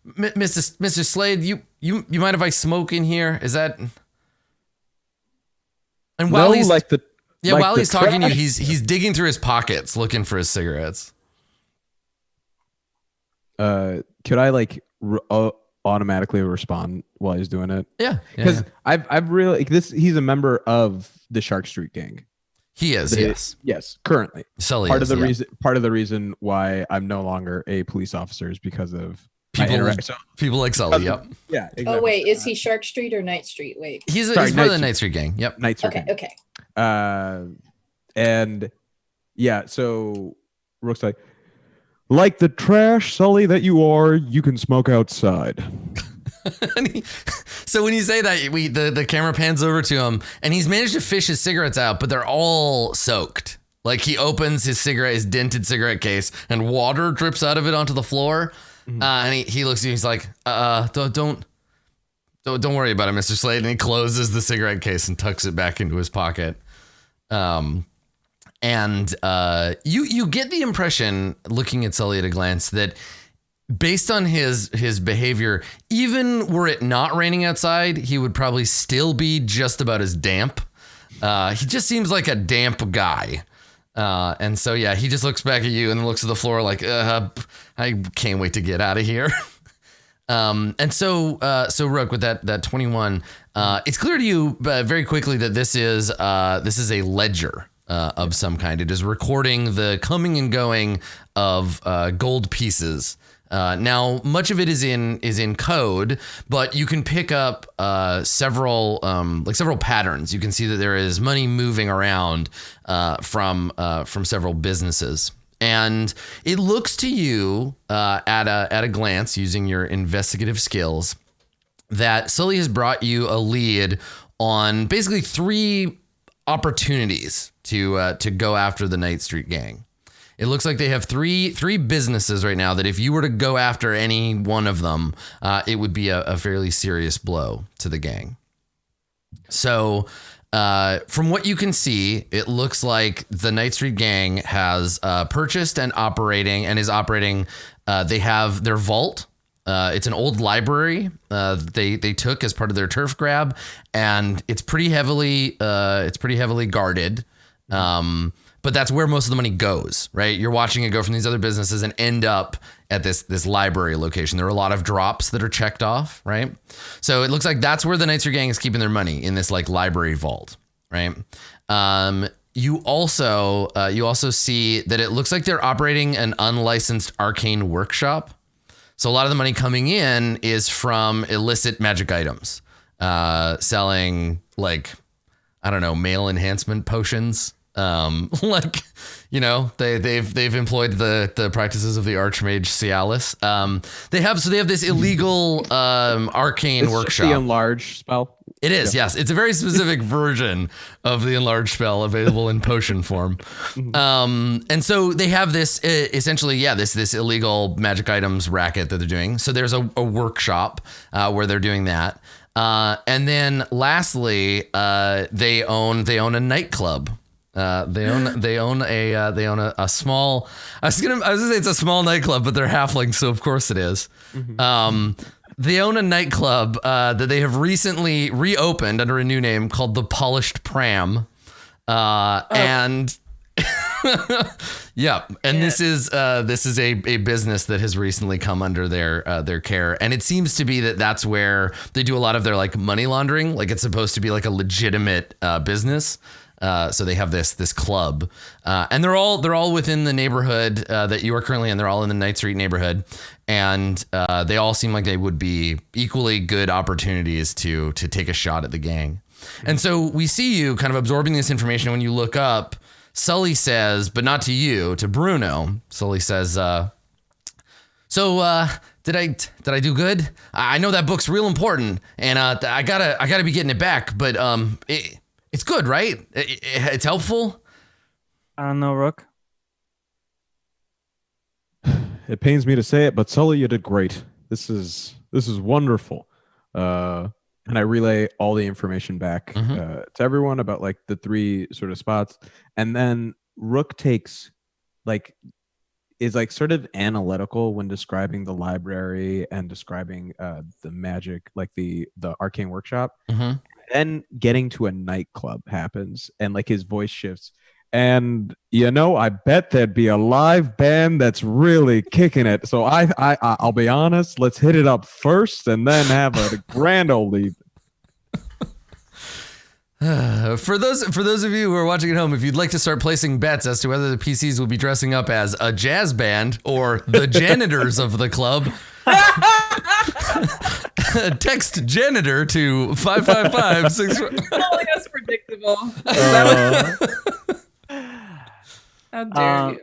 Speaker 1: Mr. Slade, you mind if I smoke in here? Is that? And while he's while he's talking to you, he's digging through his pockets looking for his cigarettes.
Speaker 3: Could I automatically respond while he's doing it?
Speaker 1: Yeah,
Speaker 3: because I've really he's a member of the Shark Street gang.
Speaker 1: He is,
Speaker 3: yes, currently.
Speaker 1: Sully
Speaker 3: part of the reason why I'm no longer a police officer is because of
Speaker 1: people like Sully. Yep.
Speaker 3: Yeah. Exactly.
Speaker 2: Oh wait, is he Shark Street or Night Street? Wait,
Speaker 1: he's part of the Night Street gang. Yep.
Speaker 3: Night Street.
Speaker 2: Okay.
Speaker 3: And yeah, so Rook's like the trash Sully that you are, you can smoke outside.
Speaker 1: So when you say that, the camera pans over to him, and he's managed to fish his cigarettes out, but they're all soaked. Like he opens his dented cigarette case, and water drips out of it onto the floor. And he looks at you. He's like, don't worry about it, Mr. Slade. And he closes the cigarette case and tucks it back into his pocket. You get the impression, looking at Sully at a glance, that based on his behavior, even were it not raining outside, he would probably still be just about as damp. He just seems like a damp guy. And so, yeah, he just looks back at you and looks at the floor like, I can't wait to get out of here. And so Rook, with that 21, it's clear to you very quickly that this is a ledger of some kind. It is recording the coming and going of gold pieces. Now, much of it is in code, but you can pick up several patterns. You can see that there is money moving around from several businesses, and it looks to you at a glance, using your investigative skills, that Sully has brought you a lead on basically 3 opportunities to go after the Night Street gang. It looks like they have three businesses right now that if you were to go after any one of them, it would be a fairly serious blow to the gang. So from what you can see, it looks like the Night Street gang has purchased and is operating. They have their vault. It's an old library they took as part of their turf grab, and it's pretty heavily guarded. But that's where most of the money goes, right? You're watching it go from these other businesses and end up at this library location. There are a lot of drops that are checked off, right? So it looks like that's where the Night Street gang is keeping their money, in this library vault, right? You also see that it looks like they're operating an unlicensed arcane workshop. So a lot of the money coming in is from illicit magic items, selling male enhancement potions. They've employed the practices of the Archmage Cialis. They have this illegal arcane workshop.
Speaker 3: The enlarge spell.
Speaker 1: It is, yes. It's a very specific version of the enlarged spell available in potion form. And so they have this this illegal magic items racket that they're doing. So there's a workshop where they're doing that. And then lastly, they own a nightclub. They own a small. I was gonna say it's a small nightclub, but they're halflings, so of course it is. They own a nightclub that they have recently reopened under a new name called the Polished Pram, and yeah, and this is a business that has recently come under their care, and it seems to be that's where they do a lot of their money laundering. It's supposed to be a legitimate business. So they have this club, and they're all within the neighborhood that you are currently in. They're all in the Night Street neighborhood, and they all seem like they would be equally good opportunities to take a shot at the gang. And so we see you kind of absorbing this information. When you look up, Sully says, but not to you, to Bruno. Sully says, "So did I do good? I know that book's real important, and I gotta be getting it back, but it's good, right? It's helpful."
Speaker 5: I don't know, Rook.
Speaker 3: It pains me to say it, but Sully, you did great. This is wonderful. And I relay all the information back to everyone about the 3 sort of spots, and then Rook takes is like sort of analytical when describing the library and describing the magic, like the arcane workshop.
Speaker 1: Mm-hmm.
Speaker 3: Then getting to a nightclub happens, and like his voice shifts. And I bet there'd be a live band that's really kicking it. So I'll be honest. Let's hit it up first, and then have a grand old evening.
Speaker 1: For those of you who are watching at home, if you'd like to start placing bets as to whether the PCs will be dressing up as a jazz band or the janitors of the club, text janitor to 555-6.
Speaker 4: Oh, that's predictable. How dare you?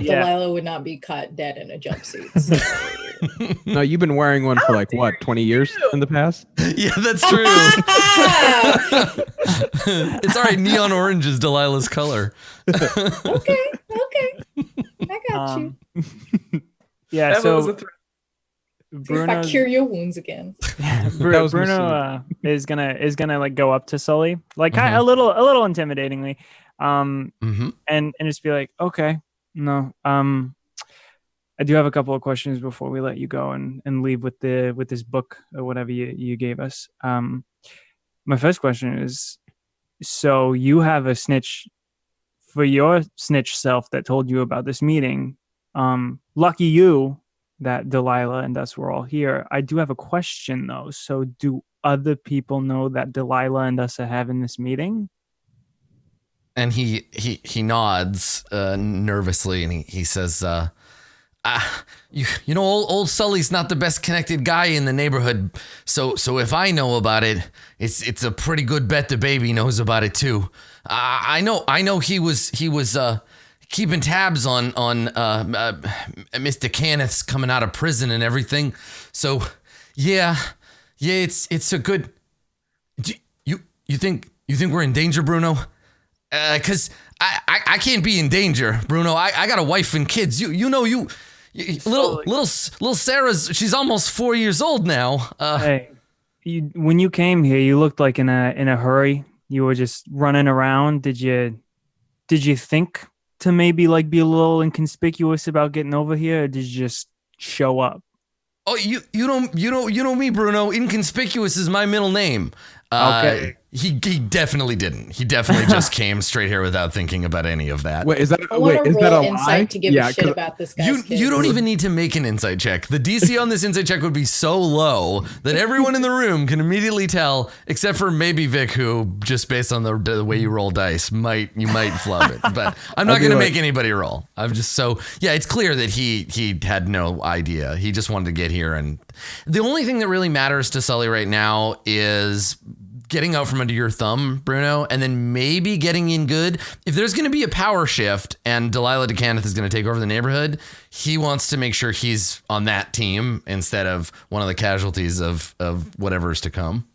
Speaker 2: Delilah would not be caught dead in a jumpsuit. So.
Speaker 3: No, you've been wearing one for like what, 20 years in the past?
Speaker 1: Yeah, that's true. It's all right. Neon orange is Delilah's color.
Speaker 2: Okay. I got you.
Speaker 5: Yeah,
Speaker 4: That was a threat.
Speaker 2: If I cure your wounds again.
Speaker 5: Bruno is gonna like go up to Sully, like a little intimidatingly, and just be like, okay, no, I do have a couple of questions before we let you go and leave with this book or whatever you gave us. My first question is, so you have a snitch for your snitch self that told you about this meeting. Lucky you that Delilah and us were all here. I do have a question though. So do other people know that Delilah and us are having this meeting?
Speaker 1: And he nods nervously, and he says, old Sully's not the best connected guy in the neighborhood. So if I know about it, it's a pretty good bet the baby knows about it too. I know he was keeping tabs on Mr. Kenneth's coming out of prison and everything. So yeah, it's a good. You think we're in danger, Bruno? Cause I can't be in danger, Bruno. I got a wife and kids. Little Sarah's, she's almost 4 years old now.
Speaker 5: Hey, when you came here, you looked like in a hurry. You were just running around. Did you think to maybe like be a little inconspicuous about getting over here, or did you just show up?
Speaker 1: Oh, you know me, Bruno. Inconspicuous is my middle name.
Speaker 5: Okay.
Speaker 1: He definitely didn't. He definitely just came straight here without thinking about any of that.
Speaker 3: Wait, is that
Speaker 2: I want to roll
Speaker 3: a
Speaker 2: insight
Speaker 3: lie?
Speaker 2: to give a shit about this guy.
Speaker 1: You don't even need to make an insight check. The DC on this insight check would be so low that everyone in the room can immediately tell, except for maybe Vic, who just based on the way you roll dice, you might flub it. But I'm not going to make anybody roll. I'm just it's clear that he had no idea. He just wanted to get here, and the only thing that really matters to Sully right now is getting out from under your thumb, Bruno, and then maybe getting in good. If there's going to be a power shift and Delilah DeCanneth is going to take over the neighborhood, he wants to make sure he's on that team instead of one of the casualties of whatever's to come.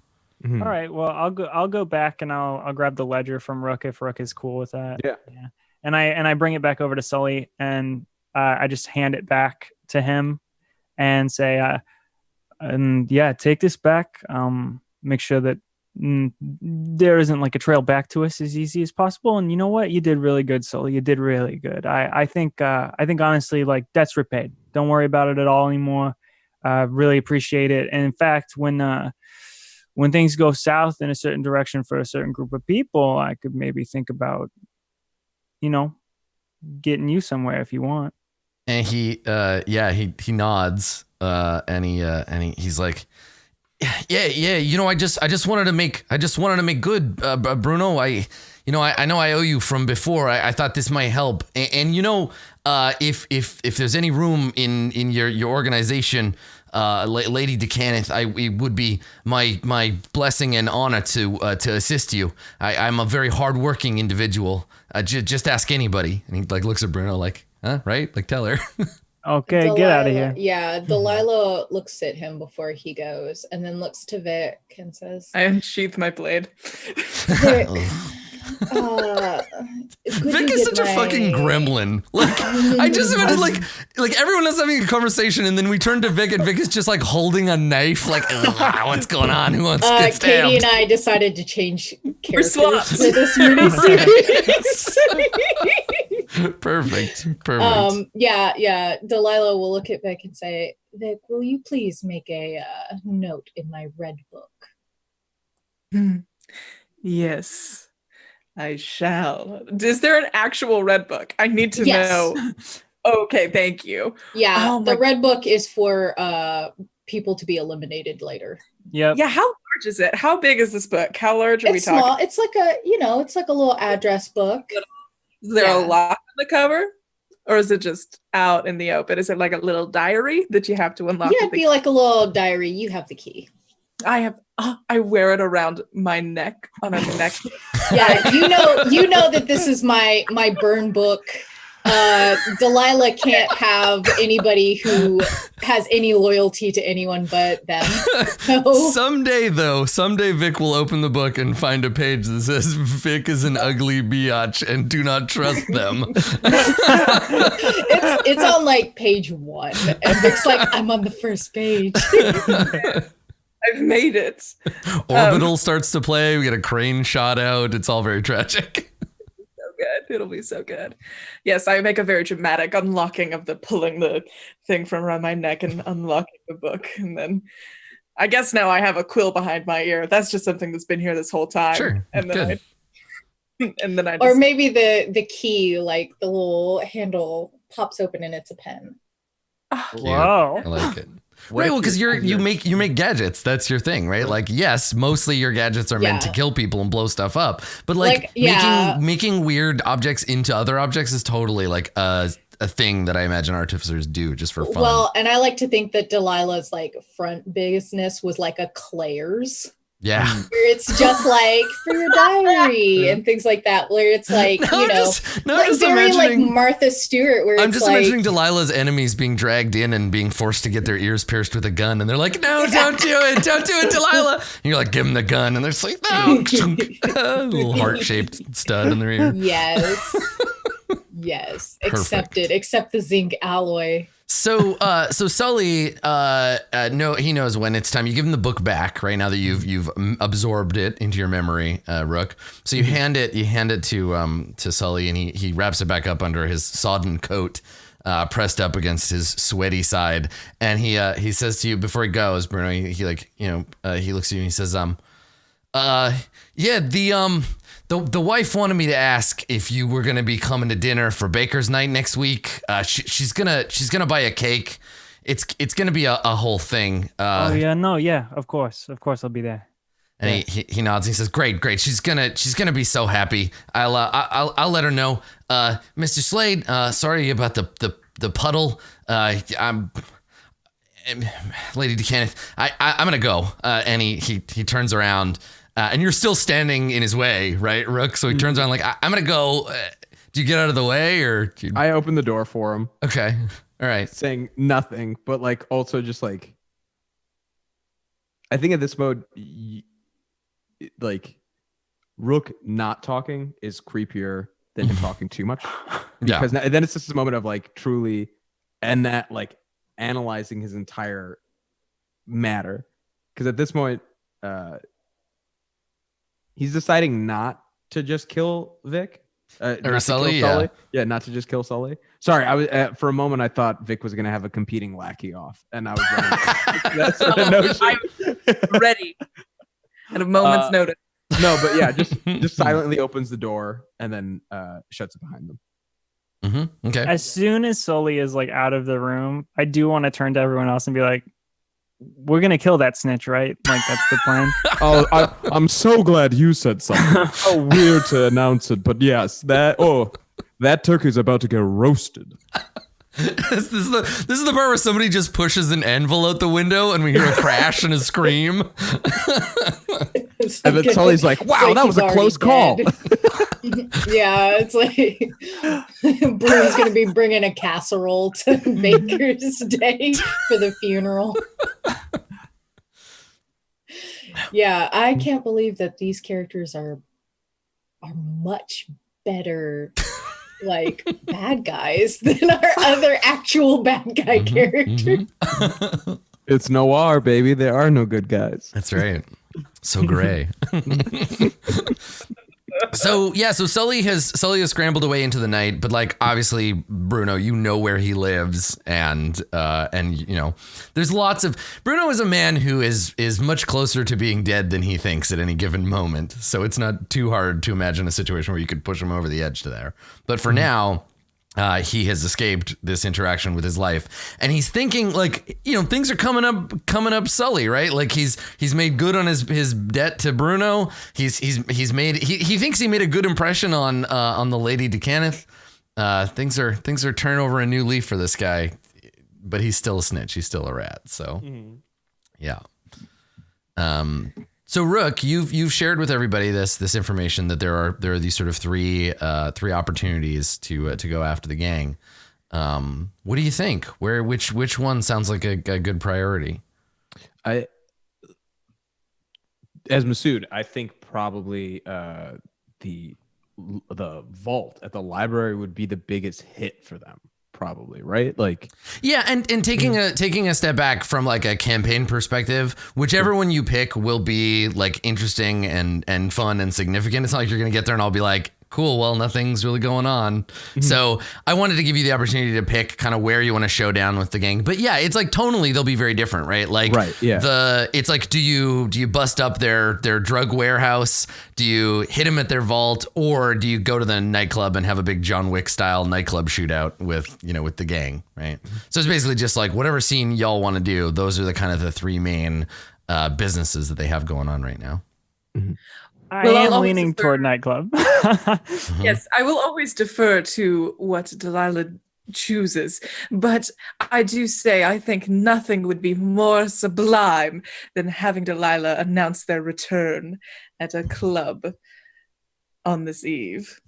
Speaker 5: Mm-hmm. All right. Well, I'll go back and I'll grab the ledger from Rook if Rook is cool with that.
Speaker 3: Yeah.
Speaker 5: And I bring it back over to Sully, and I just hand it back to him and say, take this back. Make sure that there isn't like a trail back to us as easy as possible. And you know what? You did really good, Sully. You did really good. I think honestly, like, debt's repaid. Don't worry about it at all anymore. Really appreciate it. And in fact, when things go south in a certain direction for a certain group of people, I could maybe think about, getting you somewhere if you want.
Speaker 1: And he nods, and he's like, yeah. I just wanted to make good, Bruno. I know I owe you from before. I thought this might help. And if there's any room in your organization, Lady DeCanneth, it would be my blessing and honor to assist you. I'm a very hardworking individual. Just ask anybody. And he like looks at Bruno like, huh, right? Like, tell her.
Speaker 5: Okay,
Speaker 2: Delilah,
Speaker 5: get out of here.
Speaker 2: Yeah, Delilah looks at him before he goes, and then looks to Vic and says,
Speaker 4: I unsheath my blade.
Speaker 2: Vic,
Speaker 1: Vic is such a fucking gremlin. Like, I just imagine like everyone else having a conversation, and then we turn to Vic, and Vic is just like holding a knife, like, what's going on? Who wants to get stabbed?
Speaker 2: Katie and I decided to change characters
Speaker 4: swapped.
Speaker 2: for this miniseries.
Speaker 1: Perfect.
Speaker 2: Yeah. Delilah will look at Vic and say, Vic, will you please make a note in my red book?
Speaker 4: Yes, I shall. Is there an actual red book? I need to know. Okay, thank you.
Speaker 2: Yeah, the red book is for people to be eliminated later.
Speaker 5: Yep.
Speaker 4: Yeah, how large is it? How big is this book? How large are we talking?
Speaker 2: Small. It's like a little address book.
Speaker 4: Is there a lock on the cover? Or is it just out in the open? Is it like a little diary that you have to unlock?
Speaker 2: Yeah, it'd be like a little diary. You have the key.
Speaker 4: I wear it around my neck on a necklace.
Speaker 2: Yeah, you know that this is my burn book. Delilah can't have anybody who has any loyalty to anyone but them. So.
Speaker 1: Someday Vic will open the book and find a page that says Vic is an ugly biatch and do not trust them.
Speaker 2: It's on like page 1, and Vic's like, I'm on the first page.
Speaker 4: I've made it.
Speaker 1: Orbital starts to play. We get a crane shot out. It's all very tragic.
Speaker 4: Good. It'll be so good. Yes, I make a very dramatic unlocking of pulling the thing from around my neck and unlocking the book. And then I guess now I have a quill behind my ear. That's just something that's been here this whole time.
Speaker 1: Sure.
Speaker 4: And then I
Speaker 2: or maybe the key, like the little handle pops open and it's a pen.
Speaker 5: Wow.
Speaker 1: I like it. Right, well, because you make gadgets. That's your thing, right? Like, yes, mostly your gadgets are meant to kill people and blow stuff up, but making weird objects into other objects is totally like a thing that I imagine artificers do just for fun.
Speaker 2: Well, and I like to think that Delilah's like front business was like a Claire's.
Speaker 1: Yeah.
Speaker 2: Where it's just like for your diary and things like that, where it's like, very like Martha Stewart, where
Speaker 1: I'm
Speaker 2: it's
Speaker 1: just imagining Delilah's enemies being dragged in and being forced to get their ears pierced with a gun. And they're like, no, don't do it, Delilah. And you're like, give them the gun. And they're just like, no. A little heart-shaped stud in their ear.
Speaker 2: Yes. Accepted, except the zinc alloy.
Speaker 1: So Sully, he knows when it's time. You give him the book back right now that you've absorbed it into your memory, Rook. So you hand it to Sully, and he wraps it back up under his sodden coat, pressed up against his sweaty side, and he says to you before he goes, Bruno, he looks at you and he says, The wife wanted me to ask if you were gonna be coming to dinner for Baker's night next week. She's gonna buy a cake. It's gonna be a whole thing.
Speaker 5: Of course I'll be there.
Speaker 1: And he nods. And he says, "Great. She's gonna be so happy. I'll let her know. Mr. Slade, sorry about the puddle. Lady DeCanneth, I'm gonna go." And he turns around. And you're still standing in his way, right, Rook? So he turns around like, I'm going to go. Do you get out of the way or?
Speaker 3: I open the door for him.
Speaker 1: Okay. All right.
Speaker 3: Saying nothing, but like also just like, I think at this mode, like Rook not talking is creepier than him talking too much. Because then it's just a moment of like truly, and that like analyzing his entire matter. Because at this point, he's deciding not to just kill Vic.
Speaker 1: Or Sully,
Speaker 3: yeah, not to just kill Sully. Sorry, I was for a moment I thought Vic was going to have a competing lackey off, and I was running. That's the notion.
Speaker 4: I'm ready at a moment's notice.
Speaker 3: No, but yeah, just silently opens the door and then shuts it behind them.
Speaker 1: Mm-hmm. Okay.
Speaker 5: As soon as Sully is like out of the room, I do want to turn to everyone else and be like, we're gonna kill that snitch, right? Like that's the plan.
Speaker 3: I'm so glad you said something. So weird to announce it, but yes, that turkey's about to get roasted.
Speaker 1: This is the part where somebody just pushes an anvil out the window and we hear a crash and a scream.
Speaker 3: And then Sully's like, wow, that was a close call.
Speaker 2: Yeah, it's like Bruno's going to be bringing a casserole to Baker's Day for the funeral. Yeah, I can't believe that these characters are much better like bad guys than our other actual bad guy characters.
Speaker 3: It's noir, baby. There are no good guys.
Speaker 1: That's right. So gray. So Sully has scrambled away into the night, but like obviously Bruno, you know where he lives, and you know there's lots of Bruno is a man who is much closer to being dead than he thinks at any given moment. So it's not too hard to imagine a situation where you could push him over the edge to there. But for now, he has escaped this interaction with his life, and he's thinking like, you know, things are coming up Sully, right? Like he's made good on his debt to Bruno. He thinks he made a good impression on the Lady DeCanneth. Things are turning over a new leaf for this guy, but he's still a snitch. He's still a rat. So yeah. So Rook, you've shared with everybody this information that there are these sort of three opportunities to go after the gang. What do you think? Which one sounds like a good priority?
Speaker 3: As Masood, I think probably the vault at the library would be the biggest hit for them. Probably, right? Like,
Speaker 1: yeah, and taking a step back from like a campaign perspective, whichever one you pick will be like interesting and fun and significant. It's not like you're gonna get there and I'll be like, cool, well, nothing's really going on. So I wanted to give you the opportunity to pick kind of where you want to show down with the gang. But yeah, it's like tonally they'll be very different, right? Like it's like, do you bust up their drug warehouse? Do you hit them at their vault, or do you go to the nightclub and have a big John Wick style nightclub shootout with the gang, right? So it's basically just like whatever scene y'all want to do, those are the kind of the three main businesses that they have going on right now.
Speaker 5: I am leaning toward nightclub.
Speaker 4: Yes, I will always defer to what Delilah chooses, but I do say I think nothing would be more sublime than having Delilah announce their return at a club on this eve.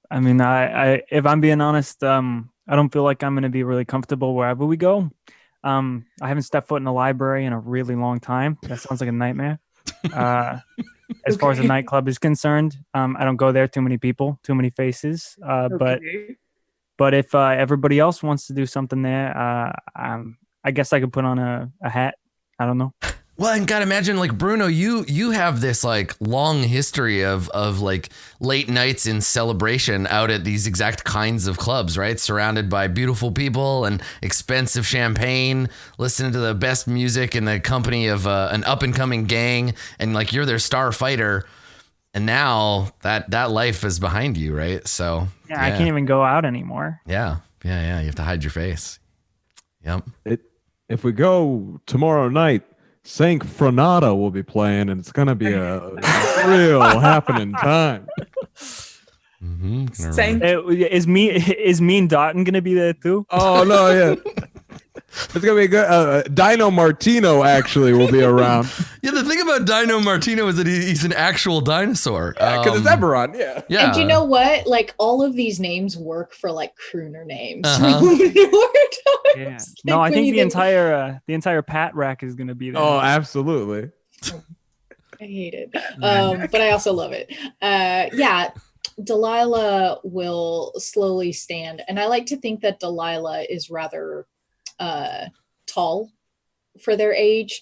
Speaker 5: I mean, I if I'm being honest, I don't feel like I'm going to be really comfortable wherever we go. I haven't stepped foot in a library in a really long time. That sounds like a nightmare. As far as the nightclub is concerned, I don't go there. Too many people, too many faces. But if everybody else wants to do something there, I guess I could put on a hat. I don't know.
Speaker 1: Well, and God, imagine like Bruno, you have this like long history of like late nights in celebration out at these exact kinds of clubs, right? Surrounded by beautiful people and expensive champagne, listening to the best music in the company of an up and coming gang, and like you're their star fighter. And now that life is behind you, right? So
Speaker 5: yeah, I can't even go out anymore.
Speaker 1: Yeah. You have to hide your face. Yep.
Speaker 3: If we go tomorrow night, Sank Frenata will be playing, and it's gonna be a real happening time.
Speaker 5: Is Mean Dotton gonna be there too?
Speaker 3: Oh no, yeah. It's gonna be good. Dino Martino actually will be around.
Speaker 1: Yeah, the thing about Dino Martino is that he's an actual dinosaur.
Speaker 3: Yeah, because it's Eberron.
Speaker 1: Yeah.
Speaker 2: And you know what? Like all of these names work for like crooner names.
Speaker 5: Yeah. No, I think the entire Pat rack is gonna be there.
Speaker 3: Oh, absolutely.
Speaker 2: I hate it, but I also love it. Yeah. Delilah will slowly stand, and I like to think that Delilah is rather tall for their age,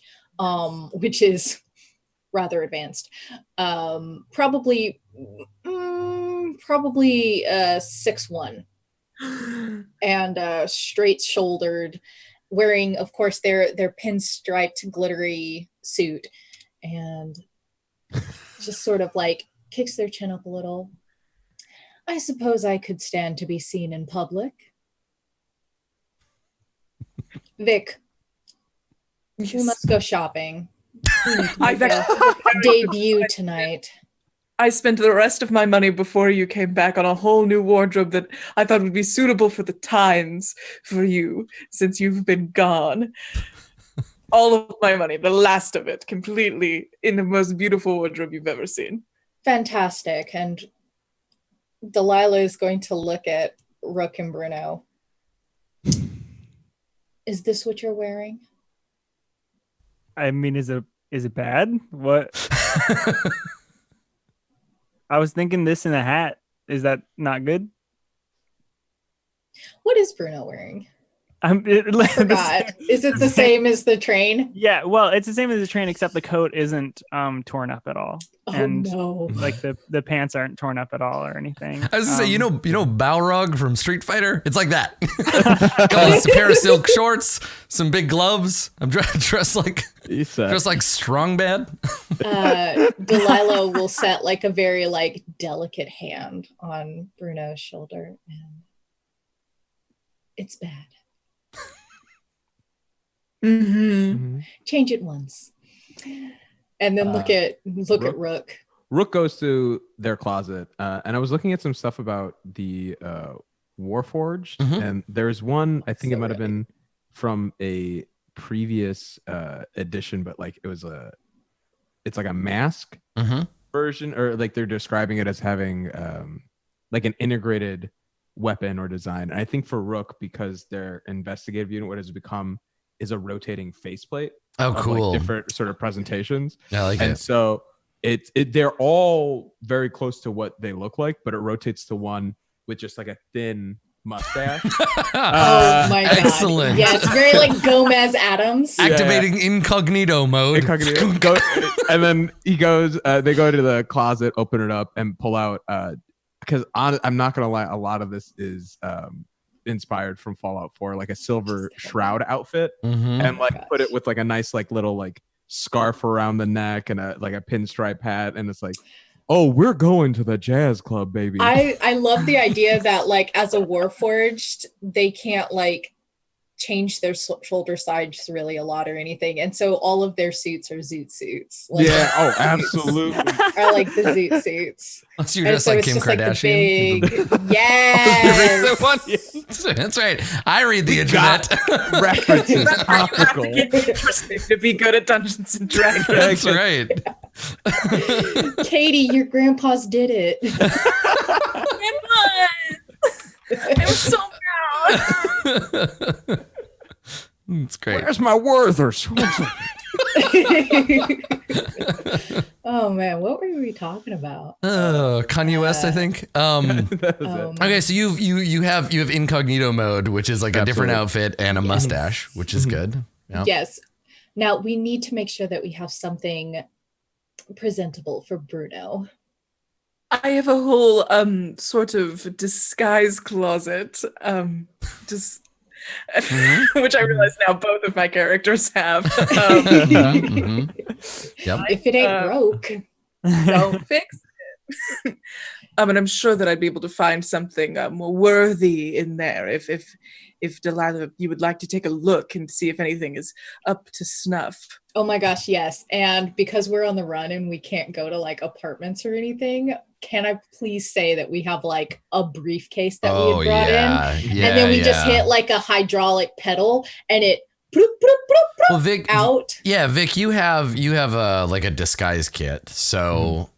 Speaker 2: which is rather advanced. Probably 6'1", and straight shouldered, wearing, of course, their pinstriped glittery suit, and just sort of like kicks their chin up a little. I suppose I could stand to be seen in public. Vic, we must go shopping. We need to debut tonight.
Speaker 4: I spent the rest of my money before you came back on a whole new wardrobe that I thought would be suitable for the times for you since you've been gone. All of my money, the last of it, completely in the most beautiful wardrobe you've ever seen.
Speaker 2: Fantastic. And Delilah is going to look at Rook and Bruno. Is this what you're wearing?
Speaker 5: I mean, is it bad? What? I was thinking this in a hat. Is that not good?
Speaker 2: What is Bruno wearing? I forgot. Is it the same as the train?
Speaker 5: Yeah, well, it's the same as the train, except the coat isn't torn up at all.
Speaker 2: Oh,
Speaker 5: and
Speaker 2: no.
Speaker 5: like the pants aren't torn up at or anything.
Speaker 1: I was gonna say, you know Balrog from Street Fighter? It's like that. Got a pair of silk shorts, some big gloves. I'm dressed like strong bad.
Speaker 2: Delilah will set like a very like delicate hand on Bruno's shoulder, and it's bad. Change it once, and then look at Rook.
Speaker 3: Rook goes to their closet, and I was looking at some stuff about the Warforged, and there's one, I think it might have been from a previous edition, but like it's like a mask version, or like they're describing it as having like an integrated weapon or design. And I think for Rook, because their investigative unit, what has become is a rotating faceplate.
Speaker 1: Oh, cool.
Speaker 3: Like different sort of presentations.
Speaker 1: I like
Speaker 3: and
Speaker 1: it.
Speaker 3: So they're all very close to what they look like, but it rotates to one with just like a thin mustache.
Speaker 2: Oh my god!
Speaker 1: Excellent.
Speaker 2: Yeah, it's very like Gomez Adams.
Speaker 1: Activating incognito mode.
Speaker 3: And then he goes. They go to the closet, open it up, and pull out. Because I'm not gonna lie, a lot of this is inspired from Fallout 4, like a silver shroud outfit, and like put it with like a nice like little like scarf around the neck and a pinstripe hat, and it's like, oh, we're going to the jazz club, baby.
Speaker 2: I love the idea that like as a Warforged, they can't like change their shoulder sides really a lot or anything, and so all of their suits are zoot suits. Like,
Speaker 3: yeah, oh, absolutely.
Speaker 2: Are like the zoot suits.
Speaker 1: Unless you're dressed like Kim Kardashian.
Speaker 2: Like yes.
Speaker 1: That's right. I read the internet.
Speaker 3: References.
Speaker 4: That's why you have to get interesting to be good at Dungeons and Dragons.
Speaker 1: That's right.
Speaker 2: Katie, your grandpa's did it.
Speaker 4: I was so proud.
Speaker 1: It's great.
Speaker 3: Where's my Werther?
Speaker 2: Oh man, what were we talking about?
Speaker 1: Kanye West, I think. Okay, so you have incognito mode, which is like a different outfit and a mustache, which is good. Yeah.
Speaker 2: Yes. Now we need to make sure that we have something presentable for Bruno.
Speaker 4: I have a whole sort of disguise closet, which I realize now both of my characters have.
Speaker 1: Yep.
Speaker 2: If it ain't broke,
Speaker 4: don't fix it. And I'm sure that I'd be able to find something more worthy in there. If Delilah, you would like to take a look and see if anything is up to snuff.
Speaker 2: Oh my gosh, yes. And because we're on the run and we can't go to like apartments or anything, can I please say that we have like a briefcase that we had brought in?
Speaker 1: Yeah,
Speaker 2: and then we just hit like a hydraulic pedal and it bloop, bloop, bloop, bloop,
Speaker 1: Vic,
Speaker 2: out.
Speaker 1: Yeah, Vic, you have like a disguise kit. So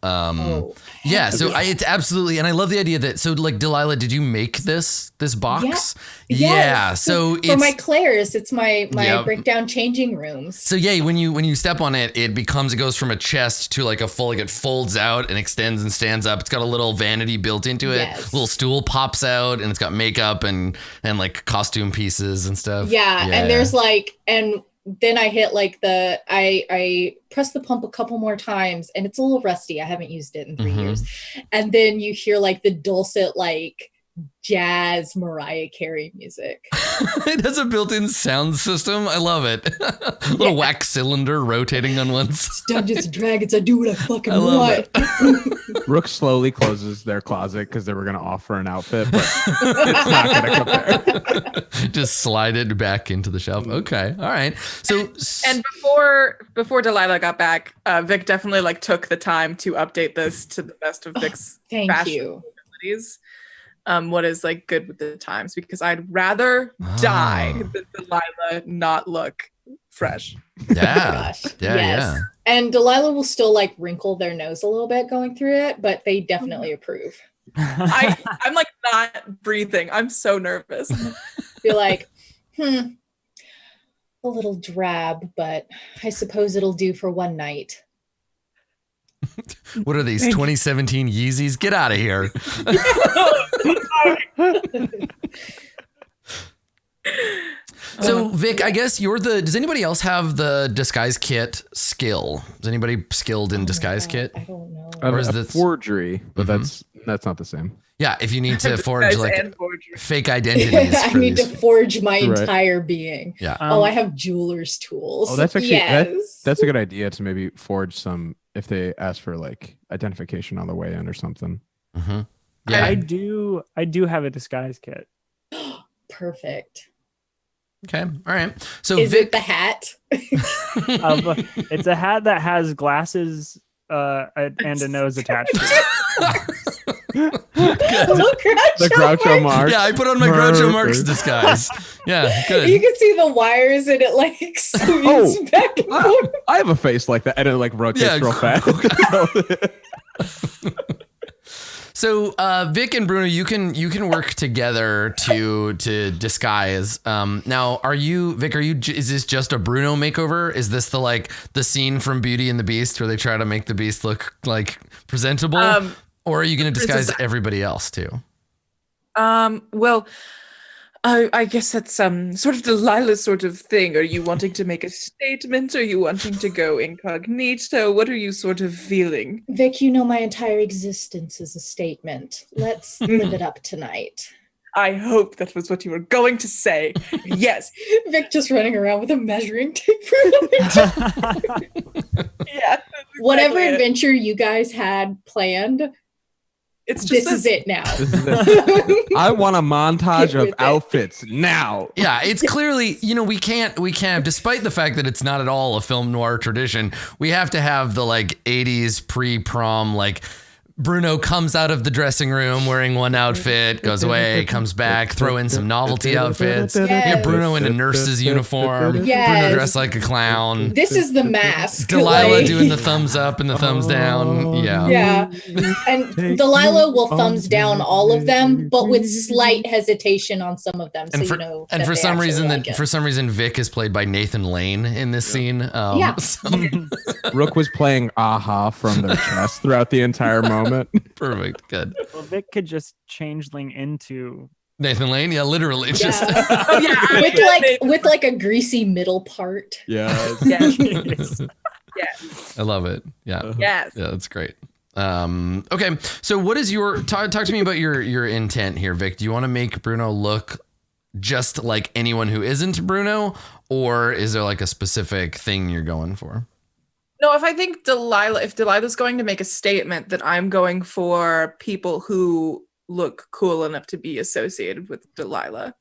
Speaker 1: yeah, so it's absolutely, and I love the idea that, so like Delilah, did you make this box? Yeah. So
Speaker 2: for my Claire's, it's my breakdown changing rooms.
Speaker 1: So yeah, when you step on it, it goes from a chest to like a full, like it folds out and extends and stands up. It's got a little vanity built into it.
Speaker 2: Yes.
Speaker 1: Little stool pops out and it's got makeup and like costume pieces and stuff.
Speaker 2: Yeah. And there's like, and then I hit like I press the pump a couple more times and it's a little rusty. I haven't used it in 3 years. And then you hear like the dulcet, like jazz Mariah Carey music.
Speaker 1: It has a built-in sound system. I love it. A little wax cylinder rotating on one side.
Speaker 2: It's Dungeons and Dragons. I do what I fucking want.
Speaker 3: Rook slowly closes their closet because they were going to offer an outfit, but it's not going to compare.
Speaker 1: Just slide it back into the shelf. Okay. All right. So
Speaker 4: and before Delilah got back, Vic definitely like took the time to update this to the best of Vic's fashion abilities. What is like good with the times, because I'd rather die than Delilah not look fresh.
Speaker 1: Yeah. Yeah.
Speaker 2: And Delilah will still like wrinkle their nose a little bit going through it, but they definitely approve.
Speaker 4: I'm like not breathing. I'm so nervous.
Speaker 2: Be like, a little drab, but I suppose it'll do for one night.
Speaker 1: What are these 2017 Yeezys? Get out of here. So Vic, I guess does anybody else have the disguise kit skill? Is anybody skilled in disguise kit?
Speaker 2: I don't know.
Speaker 3: I have
Speaker 1: Or is
Speaker 3: a
Speaker 1: this-
Speaker 3: forgery, but that's not the same.
Speaker 1: Yeah, if you need to forge
Speaker 4: Disguise
Speaker 1: like
Speaker 4: and forgery.
Speaker 1: fake identities.
Speaker 2: I
Speaker 1: for
Speaker 2: need to
Speaker 1: these.
Speaker 2: forge my
Speaker 3: Right.
Speaker 2: entire being.
Speaker 1: Yeah.
Speaker 2: I have jeweler's tools.
Speaker 3: Oh, that's actually
Speaker 2: yes.
Speaker 3: that's a good idea to maybe forge some if they ask for like identification on the way in or something.
Speaker 1: Mm-hmm. Yeah.
Speaker 5: I do have a disguise kit.
Speaker 2: Perfect.
Speaker 1: Okay. All right. So
Speaker 2: Is
Speaker 1: Vic,
Speaker 2: it the hat?
Speaker 5: It's a hat that has glasses and a nose attached to it.
Speaker 3: The Groucho Marx.
Speaker 1: yeah, I put on my Groucho Marx
Speaker 3: Perfect.
Speaker 1: disguise. Yeah, good.
Speaker 2: You can see the wires and it like swings back and forth.
Speaker 3: I have a face like that, and it like rotates
Speaker 1: Yeah.
Speaker 3: real fast.
Speaker 1: So Vic and Bruno, you can work together to disguise. Now, Vic? Is this just a Bruno makeover? Is this the scene from Beauty and the Beast where they try to make the Beast look like presentable, or are you going to disguise everybody else too?
Speaker 4: Well, I guess that's sort of Delilah's sort of thing. Are you wanting to make a statement? Are you wanting to go incognito? What are you sort of feeling?
Speaker 2: Vic, you know my entire existence is a statement. Let's live it up tonight.
Speaker 4: I hope that was what you were going to say. Yes.
Speaker 2: Vic just running around with a measuring tape.
Speaker 4: Yeah.
Speaker 2: Whatever
Speaker 4: exactly it.
Speaker 2: adventure you guys had planned,
Speaker 4: It's just
Speaker 2: this is it now.
Speaker 3: This is it. I want a montage
Speaker 2: Get
Speaker 3: of
Speaker 2: with it.
Speaker 3: outfits now.
Speaker 1: Yeah, it's clearly, we can't, despite the fact that it's not at all a film noir tradition, we have to have the 80s pre-prom, Bruno comes out of the dressing room wearing one outfit, goes away, comes back, throw in some novelty outfits.
Speaker 2: Yes.
Speaker 1: Yeah, Bruno in a nurse's uniform.
Speaker 2: Yes.
Speaker 1: Bruno dressed like a clown.
Speaker 2: This is the mask.
Speaker 1: Delilah doing the thumbs up and the thumbs down. Yeah.
Speaker 2: Yeah. And Delilah will thumbs down all of them, but with slight hesitation on some of them. So
Speaker 1: And for,
Speaker 2: you know.
Speaker 1: and
Speaker 2: that
Speaker 1: for
Speaker 2: they
Speaker 1: some
Speaker 2: actually
Speaker 1: reason,
Speaker 2: like it.
Speaker 1: for some reason, Vic is played by Nathan Lane in this scene.
Speaker 2: Yeah.
Speaker 1: So,
Speaker 3: Rook was playing aha from their chest throughout the entire moment.
Speaker 1: perfect. Good.
Speaker 5: Well, Vic could just changeling into.
Speaker 1: Nathan Lane. Yeah, literally. Just
Speaker 2: Yeah.
Speaker 4: Oh, yeah.
Speaker 2: with a greasy middle part.
Speaker 3: Yeah.
Speaker 4: Yes.
Speaker 1: I love it. Yeah.
Speaker 4: Yes.
Speaker 1: Yeah, that's great. Okay. So what is talk to me about your intent here, Vic? Do you want to make Bruno look just like anyone who isn't Bruno, or is there a specific thing you're going for?
Speaker 4: No, if Delilah's going to make a statement, then I'm going for people who look cool enough to be associated with Delilah.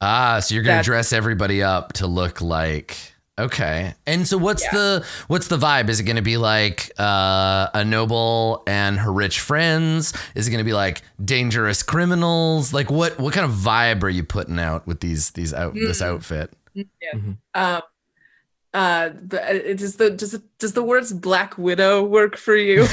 Speaker 1: Ah, so you're going to dress everybody up to look like, okay. And so what's the vibe? Is it going to be a noble and her rich friends? Is it going to be dangerous criminals? What kind of vibe are you putting out with this outfit?
Speaker 4: Yeah. Does the words Black Widow work for you?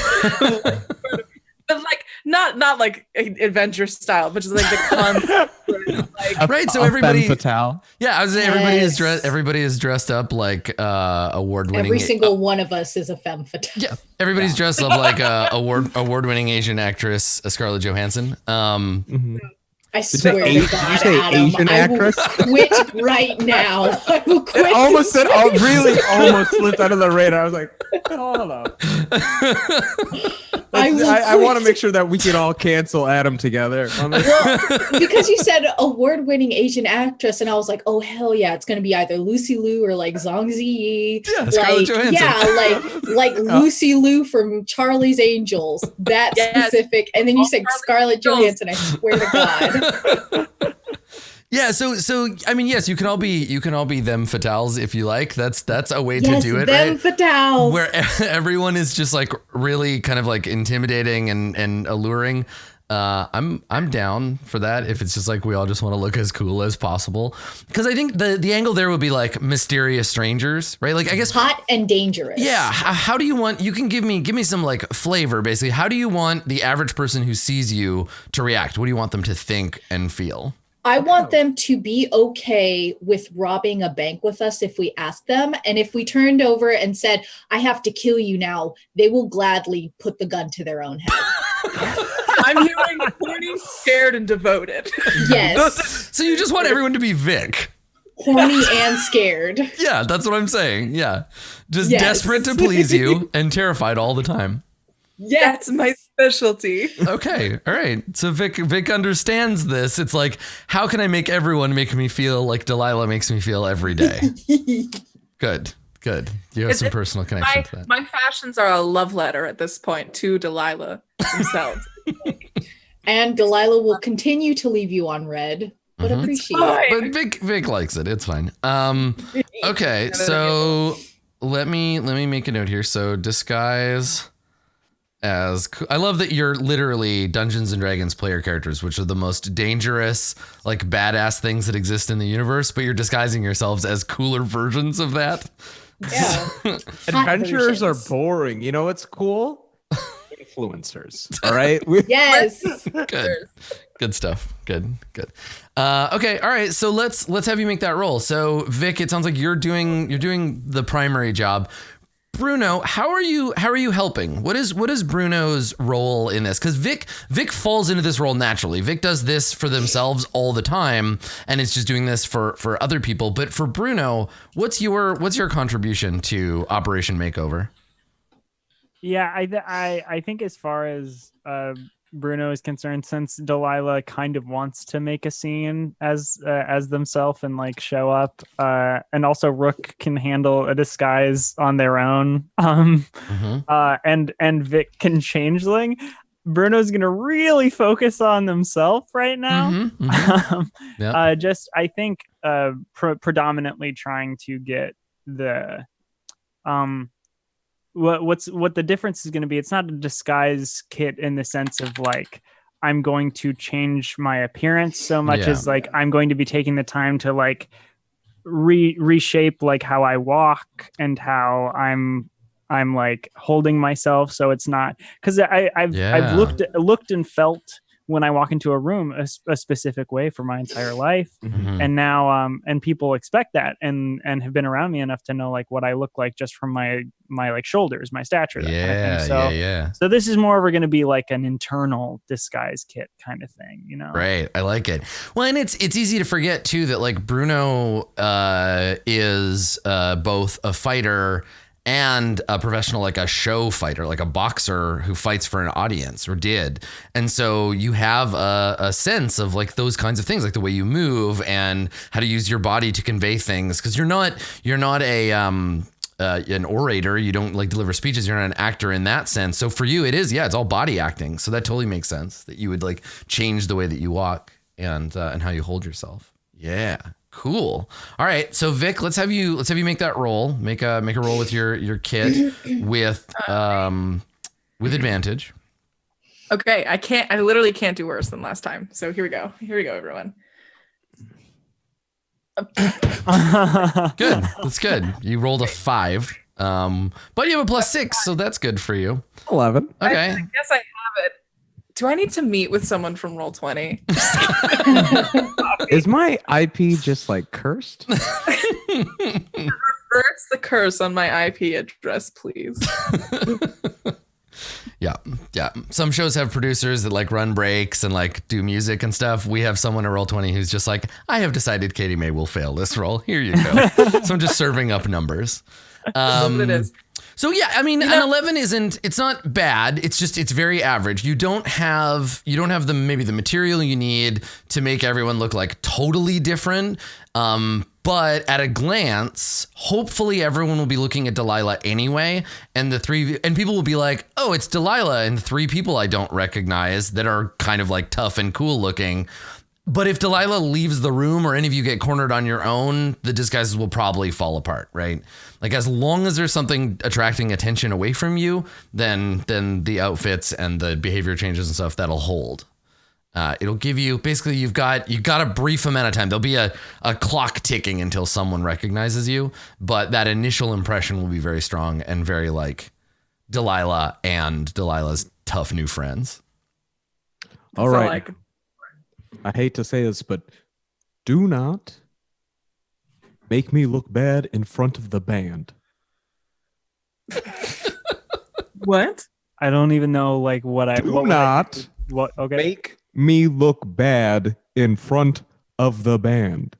Speaker 4: But not adventure style, but just the concept.
Speaker 1: Right, so everybody,
Speaker 3: Fatale.
Speaker 1: yeah, I was saying everybody is dressed up like award-winning.
Speaker 2: Every single one of us is a femme fatale.
Speaker 1: Yeah, everybody's dressed up like award-winning Asian actress Scarlett Johansson.
Speaker 2: I swear to God, Adam,
Speaker 3: Asian
Speaker 2: I will
Speaker 3: actress?
Speaker 2: quit right now. I will quit.
Speaker 3: It almost
Speaker 2: this
Speaker 3: said, really almost slipped out of the radar. I was like, hold up. I want to make sure that we can all cancel Adam together.
Speaker 2: Well, because you said award-winning Asian actress, and I was like, oh hell yeah, it's gonna be either Lucy Liu or Zhang Ziyi.
Speaker 1: Yeah, Scarlett Johansson.
Speaker 2: Yeah, like Lucy Liu from Charlie's Angels. That specific. And then you said Scarlett Johansson. I swear to God.
Speaker 1: Yeah, so I mean, yes, you can all be them fatales if you like. That's a way
Speaker 2: Yes,
Speaker 1: to do it,
Speaker 2: them
Speaker 1: right?
Speaker 2: fatales.
Speaker 1: Where everyone is just really kind of intimidating and alluring. I'm down for that if it's just we all just want to look as cool as possible. Because I think the angle there would be mysterious strangers, right? I guess
Speaker 2: hot and dangerous.
Speaker 1: yeah. How do you want? You can give me some flavor, basically. How do you want the average person who sees you to react? What do you want them to think and feel?
Speaker 2: I want them to be okay with robbing a bank with us if we ask them. And if we turned over and said, I have to kill you now, they will gladly put the gun to their own head.
Speaker 4: I'm hearing horny, scared, and devoted.
Speaker 2: Yes.
Speaker 1: So you just want everyone to be Vic.
Speaker 2: horny and scared.
Speaker 1: Yeah, that's what I'm saying. Yeah. Just
Speaker 2: Yes.
Speaker 1: desperate to please you and terrified all the time.
Speaker 2: Yes.
Speaker 4: That's my specialty.
Speaker 1: Okay. All right. So Vic understands this. It's like, how can I make everyone make me feel like Delilah makes me feel every day? Good. You have some personal connection to that.
Speaker 4: My fashions are a love letter at this point to Delilah themselves.
Speaker 2: And Delilah will continue to leave you on red, but appreciate it.
Speaker 1: But Vic likes it. It's fine. Okay. So let me make a note here. So disguise as I love that you're literally Dungeons and Dragons player characters, which are the most dangerous, like badass things that exist in the universe, but you're disguising yourselves as cooler versions of that.
Speaker 2: Yeah.
Speaker 3: Adventurers are boring. You know what's cool? Influencers. All right.
Speaker 2: Yes.
Speaker 1: Good stuff. Good. Okay. All right. So let's have you make that roll. So Vic, it sounds like you're doing the primary job. Bruno, how are you helping? What is Bruno's role in this? Because Vic falls into this role naturally. Vic does this for themselves all the time, and it's just doing this for other people. But for Bruno, what's your contribution to Operation Makeover?
Speaker 5: Yeah, I think as far as Bruno is concerned, since Delilah kind of wants to make a scene as themselves and like show up, and also Rook can handle a disguise on their own, and Vic can changeling. Bruno's gonna really focus on themselves right now. Just I think predominantly trying to get the what the difference is going to be. It's not a disguise kit in the sense of like I'm going to change my appearance so much as like I'm going to be taking the time to like reshape like how I walk and how I'm like holding myself, so it's not because I've looked and felt when I walk into a room a specific way for my entire life. And now and people expect that and have been around me enough to know like what I look like just from my like shoulders, my stature, that kind of thing. So this is more going to be like an internal disguise kit kind of thing, you know?
Speaker 1: Right. I like it. Well, and it's easy to forget too that like Bruno is both a fighter and a professional, like a show fighter, like a boxer who fights for an audience or did. And so you have a sense of like those kinds of things, like the way you move and how to use your body to convey things. Cause you're not an orator. You don't like deliver speeches. You're not an actor in that sense. So for you, it's all body acting. So that totally makes sense that you would like change the way that you walk and how you hold yourself. Yeah. Cool. All right. So Vic, let's have you make that roll. Make a roll with your kit with advantage.
Speaker 4: Okay. I literally can't do worse than last time. So here we go, everyone.
Speaker 1: Good. That's good. You rolled a 5. But you have a +6, so that's good for you.
Speaker 3: 11.
Speaker 1: Okay.
Speaker 4: I guess I have it. Do I need to meet with someone from Roll20?
Speaker 3: Is my IP just like cursed?
Speaker 4: Reverse the curse on my IP address, please.
Speaker 1: Yeah. Some shows have producers that like run breaks and like do music and stuff. We have someone at Roll20 who's just like, I have decided Katie May will fail this roll. Here you go. So I'm just serving up numbers.
Speaker 4: It is.
Speaker 1: So yeah, I mean, an 11 it's not bad. It's very average. You don't have maybe the material you need to make everyone look like totally different. But at a glance, hopefully everyone will be looking at Delilah anyway. And people will be like, oh, it's Delilah and 3 people I don't recognize that are kind of like tough and cool looking. But if Delilah leaves the room or any of you get cornered on your own, the disguises will probably fall apart, right? Like as long as there's something attracting attention away from you, then the outfits and the behavior changes and stuff, that'll hold. It'll give you, basically you've got a brief amount of time. There'll be a clock ticking until someone recognizes you, but that initial impression will be very strong and very like Delilah and Delilah's tough new friends.
Speaker 3: All right. I hate to say this, but do not make me look bad in front of the band.
Speaker 4: What?
Speaker 5: I don't even know like what I
Speaker 3: do not
Speaker 5: okay.
Speaker 3: Make me look bad in front of the band.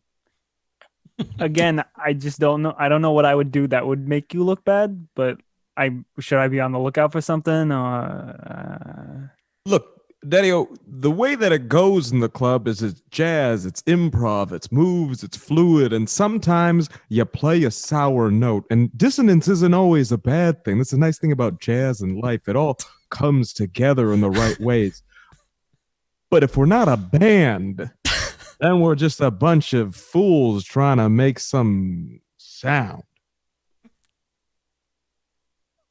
Speaker 5: Again, I just don't know. I don't know what I would do that would make you look bad, but should I be on the lookout for something?
Speaker 3: Look, Daddy-O, the way that it goes in the club is it's jazz, it's improv, it's moves, it's fluid, and sometimes you play a sour note. And dissonance isn't always a bad thing. That's the nice thing about jazz and life. It all comes together in the right ways. But if we're not a band, then we're just a bunch of fools trying to make some sound.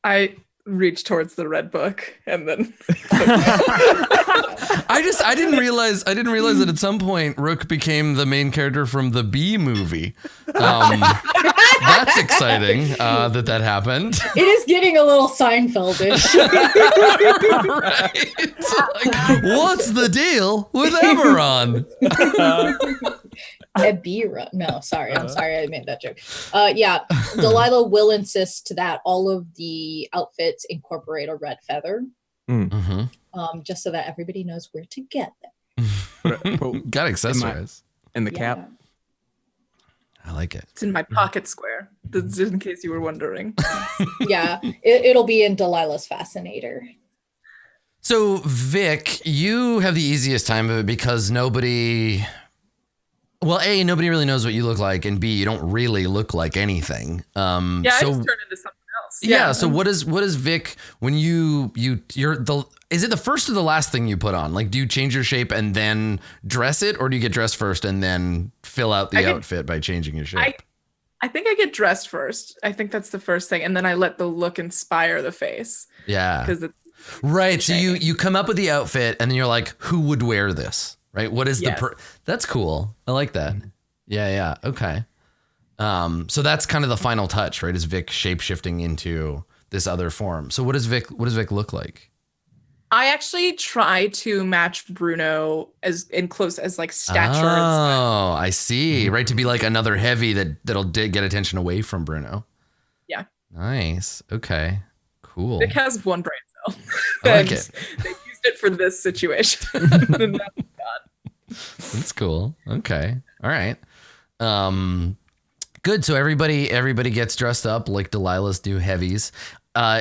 Speaker 4: I reach towards the red book and then
Speaker 1: I didn't realize that at some point Rook became the main character from the Bee movie. That's exciting that happened.
Speaker 2: It is getting a little Seinfeldish.
Speaker 1: Right. Like, what's the deal with Eberron?
Speaker 2: Eberron. No, sorry. I'm sorry I made that joke. Yeah, Delilah will insist that all of the outfits incorporate a red feather.
Speaker 1: Mm-hmm.
Speaker 2: Just so that everybody knows where to get them.
Speaker 1: Got accessorize.
Speaker 3: And the cap.
Speaker 1: I like it.
Speaker 4: It's in my pocket square. That's in case you were wondering.
Speaker 2: Yeah, it'll be in Delilah's Fascinator.
Speaker 1: So Vic, you have the easiest time of it because nobody really knows what you look like, and B, you don't really look like anything.
Speaker 4: I just turned into something else.
Speaker 1: Yeah. So what is Vic when is it the first or the last thing you put on? Like, do you change your shape and then dress it, or do you get dressed first and then fill out the outfit by changing your shape?
Speaker 4: I think I get dressed first. I think that's the first thing, and then I let the look inspire the face.
Speaker 1: Yeah.
Speaker 4: Because it's
Speaker 1: right. So you come up with the outfit, and then you're like, who would wear this? Right. What is that's cool. I like that. Yeah. Okay. So that's kind of the final touch, right? Is Vic shape-shifting into this other form. So what does Vic look like?
Speaker 4: I actually try to match Bruno as in close as like stature.
Speaker 1: Oh, I see. Right. To be like another heavy that'll get attention away from Bruno.
Speaker 4: Yeah.
Speaker 1: Nice. Okay. Cool.
Speaker 4: Vic has one brain cell.
Speaker 1: I like it.
Speaker 4: They used it for this situation.
Speaker 1: That's cool. Okay. All right. Good. So everybody gets dressed up like Delilah's new heavies.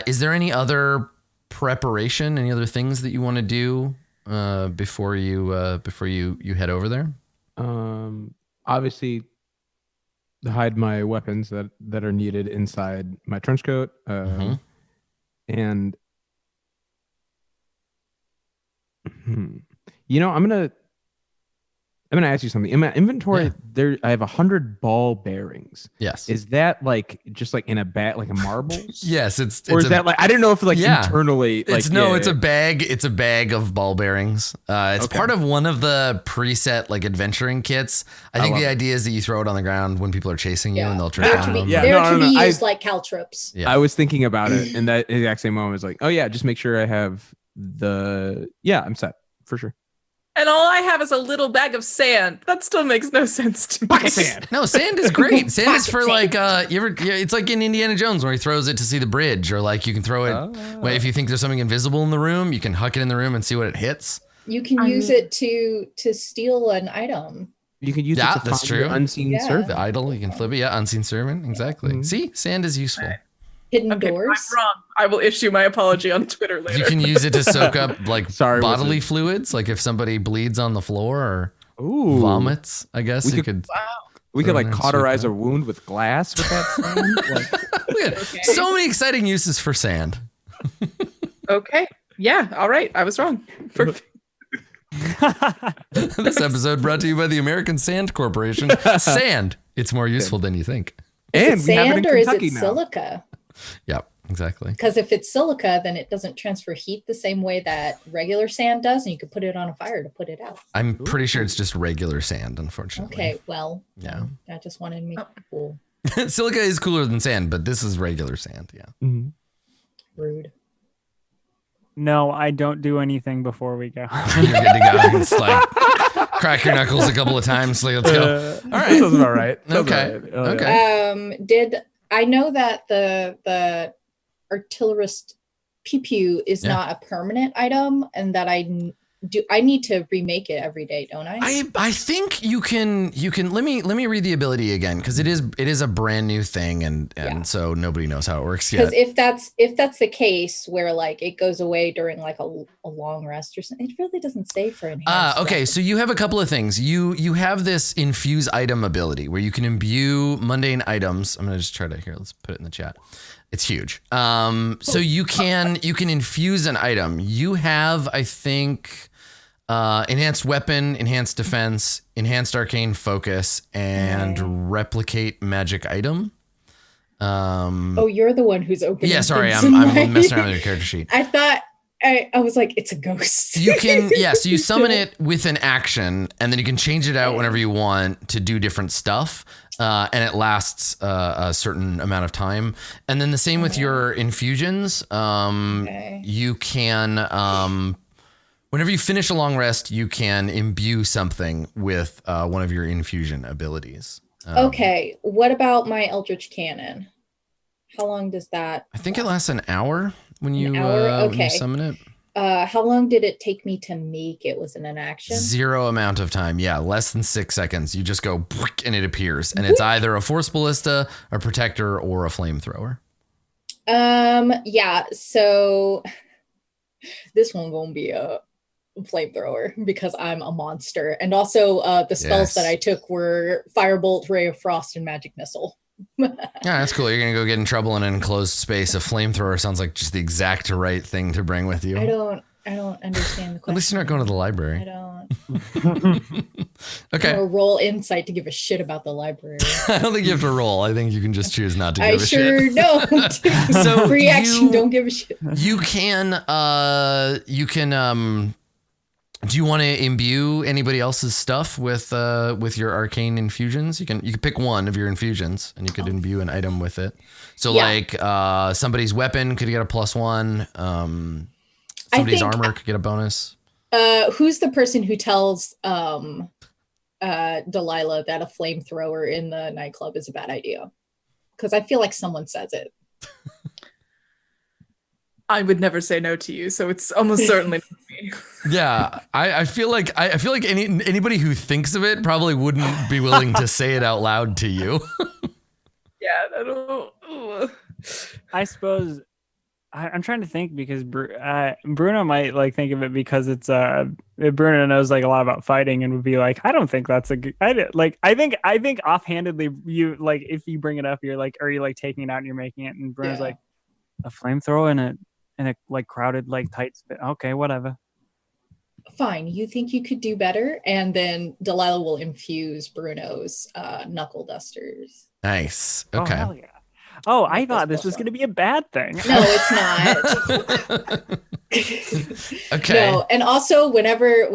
Speaker 1: Is there any other preparation, any other things that you want to do before you head over there?
Speaker 3: Obviously hide my weapons that are needed inside my trench coat. And I'm gonna ask you something. In my inventory, there I have 100 ball bearings.
Speaker 1: Yes.
Speaker 3: Is that like just like in a bag, like a marbles?
Speaker 1: Yes, it's
Speaker 3: that like I didn't know if like internally.
Speaker 1: It's it's a bag. It's a bag of ball bearings. It's part of one of the preset like adventuring kits. I think the idea is that you throw it on the ground when people are chasing you and they'll trip on them.
Speaker 2: They're to be used like caltrops.
Speaker 1: Yeah.
Speaker 3: I was thinking about it, and that exact same moment was like, oh yeah, just make sure I have I'm set for sure.
Speaker 4: And all I have is a little bag of sand. That still makes no sense to me.
Speaker 3: Pocket sand.
Speaker 1: No, sand is great. Sand is for like it's like in Indiana Jones where he throws it to see the bridge, or like you can throw it if you think there's something invisible in the room, you can huck it in the room and see what it hits.
Speaker 2: You can use it to steal an item.
Speaker 3: You can use it to
Speaker 1: that's
Speaker 3: find
Speaker 1: true.
Speaker 3: your unseen servant.
Speaker 1: The idol, you can flip it. Yeah, unseen servant. Exactly. See, sand is useful.
Speaker 2: Hidden doors.
Speaker 4: I'm wrong. I will issue my apology on Twitter later.
Speaker 1: You can use it to soak up like bodily
Speaker 3: wizard.
Speaker 1: fluids, like if somebody bleeds on the floor or vomits. I guess
Speaker 3: we
Speaker 1: could.
Speaker 3: We could like cauterize a wound with glass with that sand.
Speaker 1: So many exciting uses for sand.
Speaker 4: Okay. Yeah. All right. I was wrong. Perfect.
Speaker 1: This episode brought to you by the American Sand Corporation. Sand. It's more useful than you think.
Speaker 3: And
Speaker 2: is
Speaker 3: we
Speaker 2: it
Speaker 3: have it in
Speaker 2: sand or is
Speaker 3: Kentucky
Speaker 2: it
Speaker 3: now.
Speaker 2: silica?
Speaker 1: Yep, exactly.
Speaker 2: Because if it's silica, then it doesn't transfer heat the same way that regular sand does, and you could put it on a fire to put it out.
Speaker 1: I'm pretty sure it's just regular sand, unfortunately.
Speaker 2: Okay, well,
Speaker 1: yeah.
Speaker 2: I just wanted to make it cool.
Speaker 1: Silica is cooler than sand, but this is regular sand. Yeah.
Speaker 3: Mm-hmm.
Speaker 2: Rude.
Speaker 5: No, I don't do anything before we go.
Speaker 1: You're good to go. It's like crack your knuckles a couple of times. Like, let's go. All right.
Speaker 3: Sounds about right.
Speaker 1: Okay.
Speaker 3: All right.
Speaker 1: Okay.
Speaker 2: Did I know that the artillerist pew pew is not a permanent item, and that I do I need to remake it every day, don't I?
Speaker 1: I think you can let me read the ability again, because it is a brand new thing, and so nobody knows how it works yet.
Speaker 2: Because if that's the case where like it goes away during like a long rest or something, it really doesn't say for enhanced.
Speaker 1: Okay, so you have a couple of things. You have this infuse item ability where you can imbue mundane items. I'm gonna just try to let's put it in the chat. It's huge. So you can infuse an item. You have, I think, enhanced weapon, enhanced defense, enhanced arcane focus, and replicate magic item.
Speaker 2: You're the one who's opening.
Speaker 1: Yeah, sorry, I'm messing around with your character sheet.
Speaker 2: I thought I was like, it's a ghost.
Speaker 1: You can, so you summon it with an action, and then you can change it out whenever you want to do different stuff. And it lasts a certain amount of time. And then the same with your infusions. You can, whenever you finish a long rest, you can imbue something with one of your infusion abilities.
Speaker 2: Okay, what about my Eldritch Cannon? How long does that?
Speaker 1: I think it lasts an hour when you summon it.
Speaker 2: How long did it take me to make it? Was it an action?
Speaker 1: 0 amount of time. Yeah, less than 6 seconds. You just go and it appears, and it's either a force ballista, a protector, or a flamethrower.
Speaker 2: Yeah. So this one gonna be a flamethrower because I'm a monster, and also the spells that I took were Firebolt, Ray of Frost, and Magic Missile.
Speaker 1: Yeah, that's cool. You're gonna go get in trouble in an enclosed space. A flamethrower sounds like just the exact right thing to bring with you.
Speaker 2: I don't understand the question.
Speaker 1: At least you're not going to the library.
Speaker 2: I don't.
Speaker 1: Okay.
Speaker 2: Or roll insight to give a shit about the library.
Speaker 1: I don't think you have to roll. I think you can just choose not to give a shit.
Speaker 2: I sure don't.
Speaker 1: So
Speaker 2: reaction, don't give a shit.
Speaker 1: You can do you want to imbue anybody else's stuff with your arcane infusions? You can pick one of your infusions and you could imbue an item with it. So like somebody's weapon could get a +1. Somebody's armor could get a bonus.
Speaker 2: Who's the person who tells Delilah that a flamethrower in the nightclub is a bad idea? Because I feel like someone says it.
Speaker 4: I would never say no to you, so it's almost certainly not me.
Speaker 1: Yeah, I feel like anybody who thinks of it probably wouldn't be willing to say it out loud to you.
Speaker 4: Yeah, I don't.
Speaker 5: I suppose I'm trying to think because Bruno might like think of it because it's Bruno knows like a lot about fighting and would be like, I don't think that's a good idea. Like I think offhandedly you like if you bring it up, you're like, are you like taking it out and you're making it? And Bruno's like, a flamethrower in a like crowded like tight spit. Okay, whatever. Fine,
Speaker 2: you think you could do better, and then Delilah will infuse Bruno's knuckle dusters.
Speaker 1: Nice. Okay.
Speaker 5: Oh, hell yeah. Oh, I thought this was going to be a bad thing.
Speaker 2: No, it's not.
Speaker 1: Okay.
Speaker 2: No, and also whenever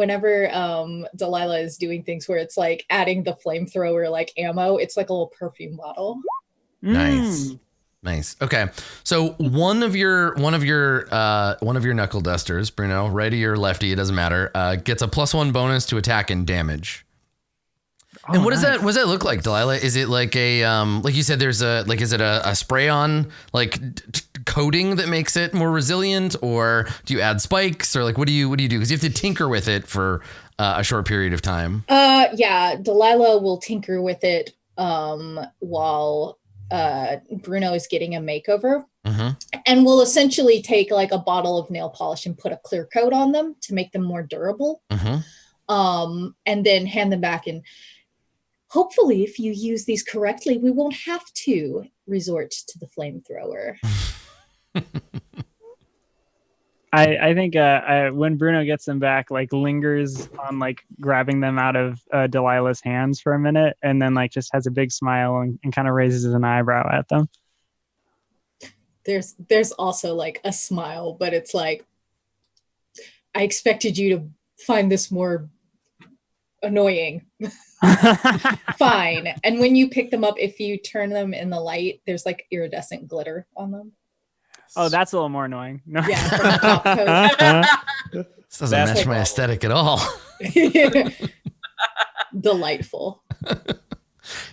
Speaker 2: Delilah is doing things where it's like adding the flamethrower like ammo, it's like a little perfume bottle.
Speaker 1: Nice. Okay. So one of your knuckle dusters, Bruno, righty or lefty, it doesn't matter, gets a +1 bonus to attack and damage. Oh, and what does that look like, Delilah? Is it like a like you said, there's is it a spray on like coating that makes it more resilient, or do you add spikes, or like what do you do? Because you have to tinker with it for a short period of time.
Speaker 2: Yeah, Delilah will tinker with it while Bruno is getting a makeover, and we'll essentially take like a bottle of nail polish and put a clear coat on them to make them more durable, and then hand them back. And hopefully if you use these correctly, we won't have to resort to the flamethrower.
Speaker 5: I think when Bruno gets them back, like lingers on like grabbing them out of Delilah's hands for a minute, and then like just has a big smile and kind of raises an eyebrow at them.
Speaker 2: There's also like a smile, but it's like, I expected you to find this more annoying. Fine. And when you pick them up, if you turn them in the light, there's like iridescent glitter on them.
Speaker 5: Oh, that's a little more annoying. No.
Speaker 2: Yeah, from the top coat.
Speaker 1: This doesn't match my aesthetic at all.
Speaker 2: Delightful.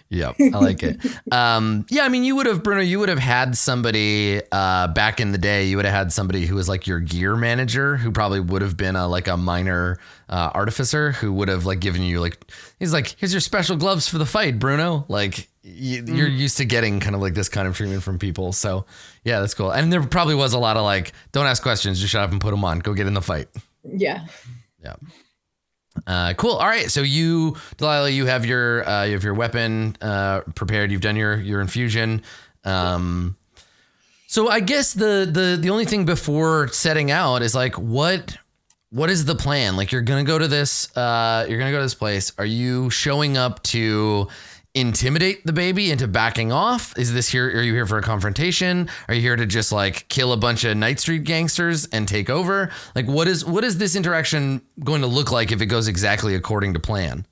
Speaker 1: Yeah. Yeah, I like it. Yeah, I mean, Bruno, you would have had somebody back in the day. You would have had somebody who was like your gear manager, who probably would have been a minor artificer, who would have like given you like, he's like, here's your special gloves for the fight, Bruno. Like you're used to getting kind of like this kind of treatment from people. So yeah, that's cool. And there probably was a lot of like, don't ask questions, just shut up and put them on. Go get in the fight.
Speaker 2: Yeah.
Speaker 1: Yeah. Cool. All right. So you, Delilah, you have your weapon prepared. You've done your infusion. So I guess the only thing before setting out is like, what is the plan? Like you're gonna go to this place. Are you showing up to intimidate the baby into backing off? Are you here for a confrontation? Are you here to just like kill a bunch of Night Street gangsters and take over? Like what is this interaction going to look like if it goes exactly according to plan?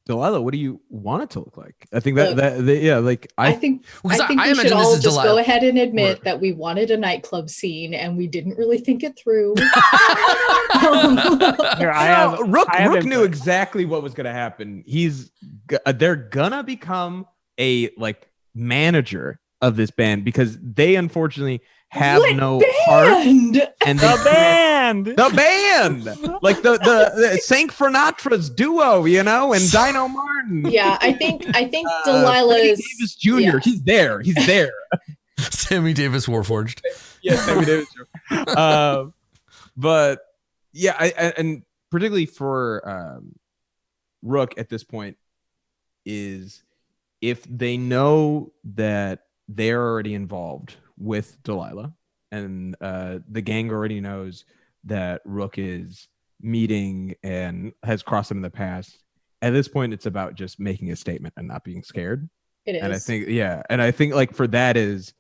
Speaker 3: Delilah, what do you want it to look like? I think I think
Speaker 2: we should all just go ahead and admit that we wanted a nightclub scene and we didn't really think it through.
Speaker 3: Rook knew exactly what was going to happen. They're gonna become a like manager of this band because they unfortunately have no heart. And the band, like the Sank Fernatra's duo, and Dino Martin.
Speaker 2: Yeah, I think Delilah is
Speaker 3: Davis Jr. Yeah. He's there.
Speaker 1: Sammy Davis Warforged.
Speaker 3: Yeah, Sammy Davis. But yeah, and particularly for Rook at this point is if they know that they're already involved with Delilah and the gang already knows that Rook is meeting and has crossed them in the past. At this point, it's about just making a statement and not being scared.
Speaker 2: It is.
Speaker 3: And I think like for that is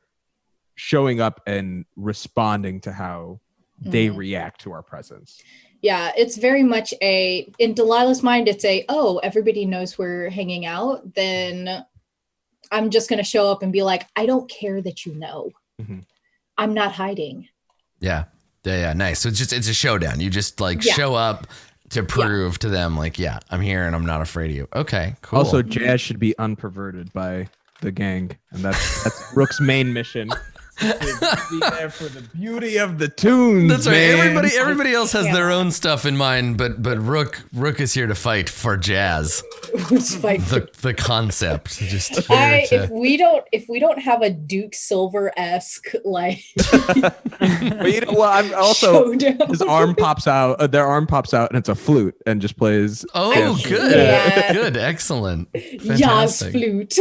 Speaker 3: showing up and responding to how they react to our presence.
Speaker 2: Yeah, it's very much in Delilah's mind, it's everybody knows we're hanging out. Then I'm just going to show up and be like, I don't care that you know. Mm-hmm. I'm not hiding.
Speaker 1: Yeah. Nice. So it's a showdown. You just like show up to prove to them like, I'm here and I'm not afraid of you. Okay, cool.
Speaker 3: Also, Jazz should be unperverted by the gang. And that's Rook's main mission. To be there for the beauty of the tunes.
Speaker 1: That's right.
Speaker 3: Man.
Speaker 1: Everybody else has their own stuff in mind, but Rook is here to fight for Jazz. The concept. Just
Speaker 2: if we don't have a Duke Silver-esque like
Speaker 3: I'm also showdown. His arm pops out, their arm pops out and it's a flute and just plays.
Speaker 1: Oh, good. Yeah. Good. Excellent.
Speaker 2: Jazz flute.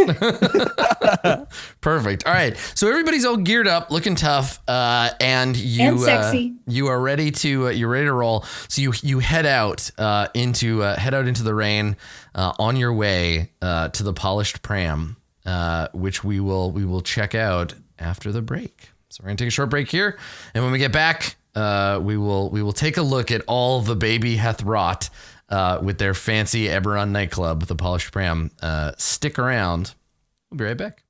Speaker 1: Perfect. All right. So everybody's all geared up, looking tough, and
Speaker 2: sexy.
Speaker 1: You are ready to you're ready to roll. So you head out into the rain on your way to the Polished Pram, which we will check out after the break. So we're gonna take a short break here, and when we get back, we will take a look at all the baby hath wrought with their fancy Eberron nightclub, the Polished Pram. Stick around. We'll be right back.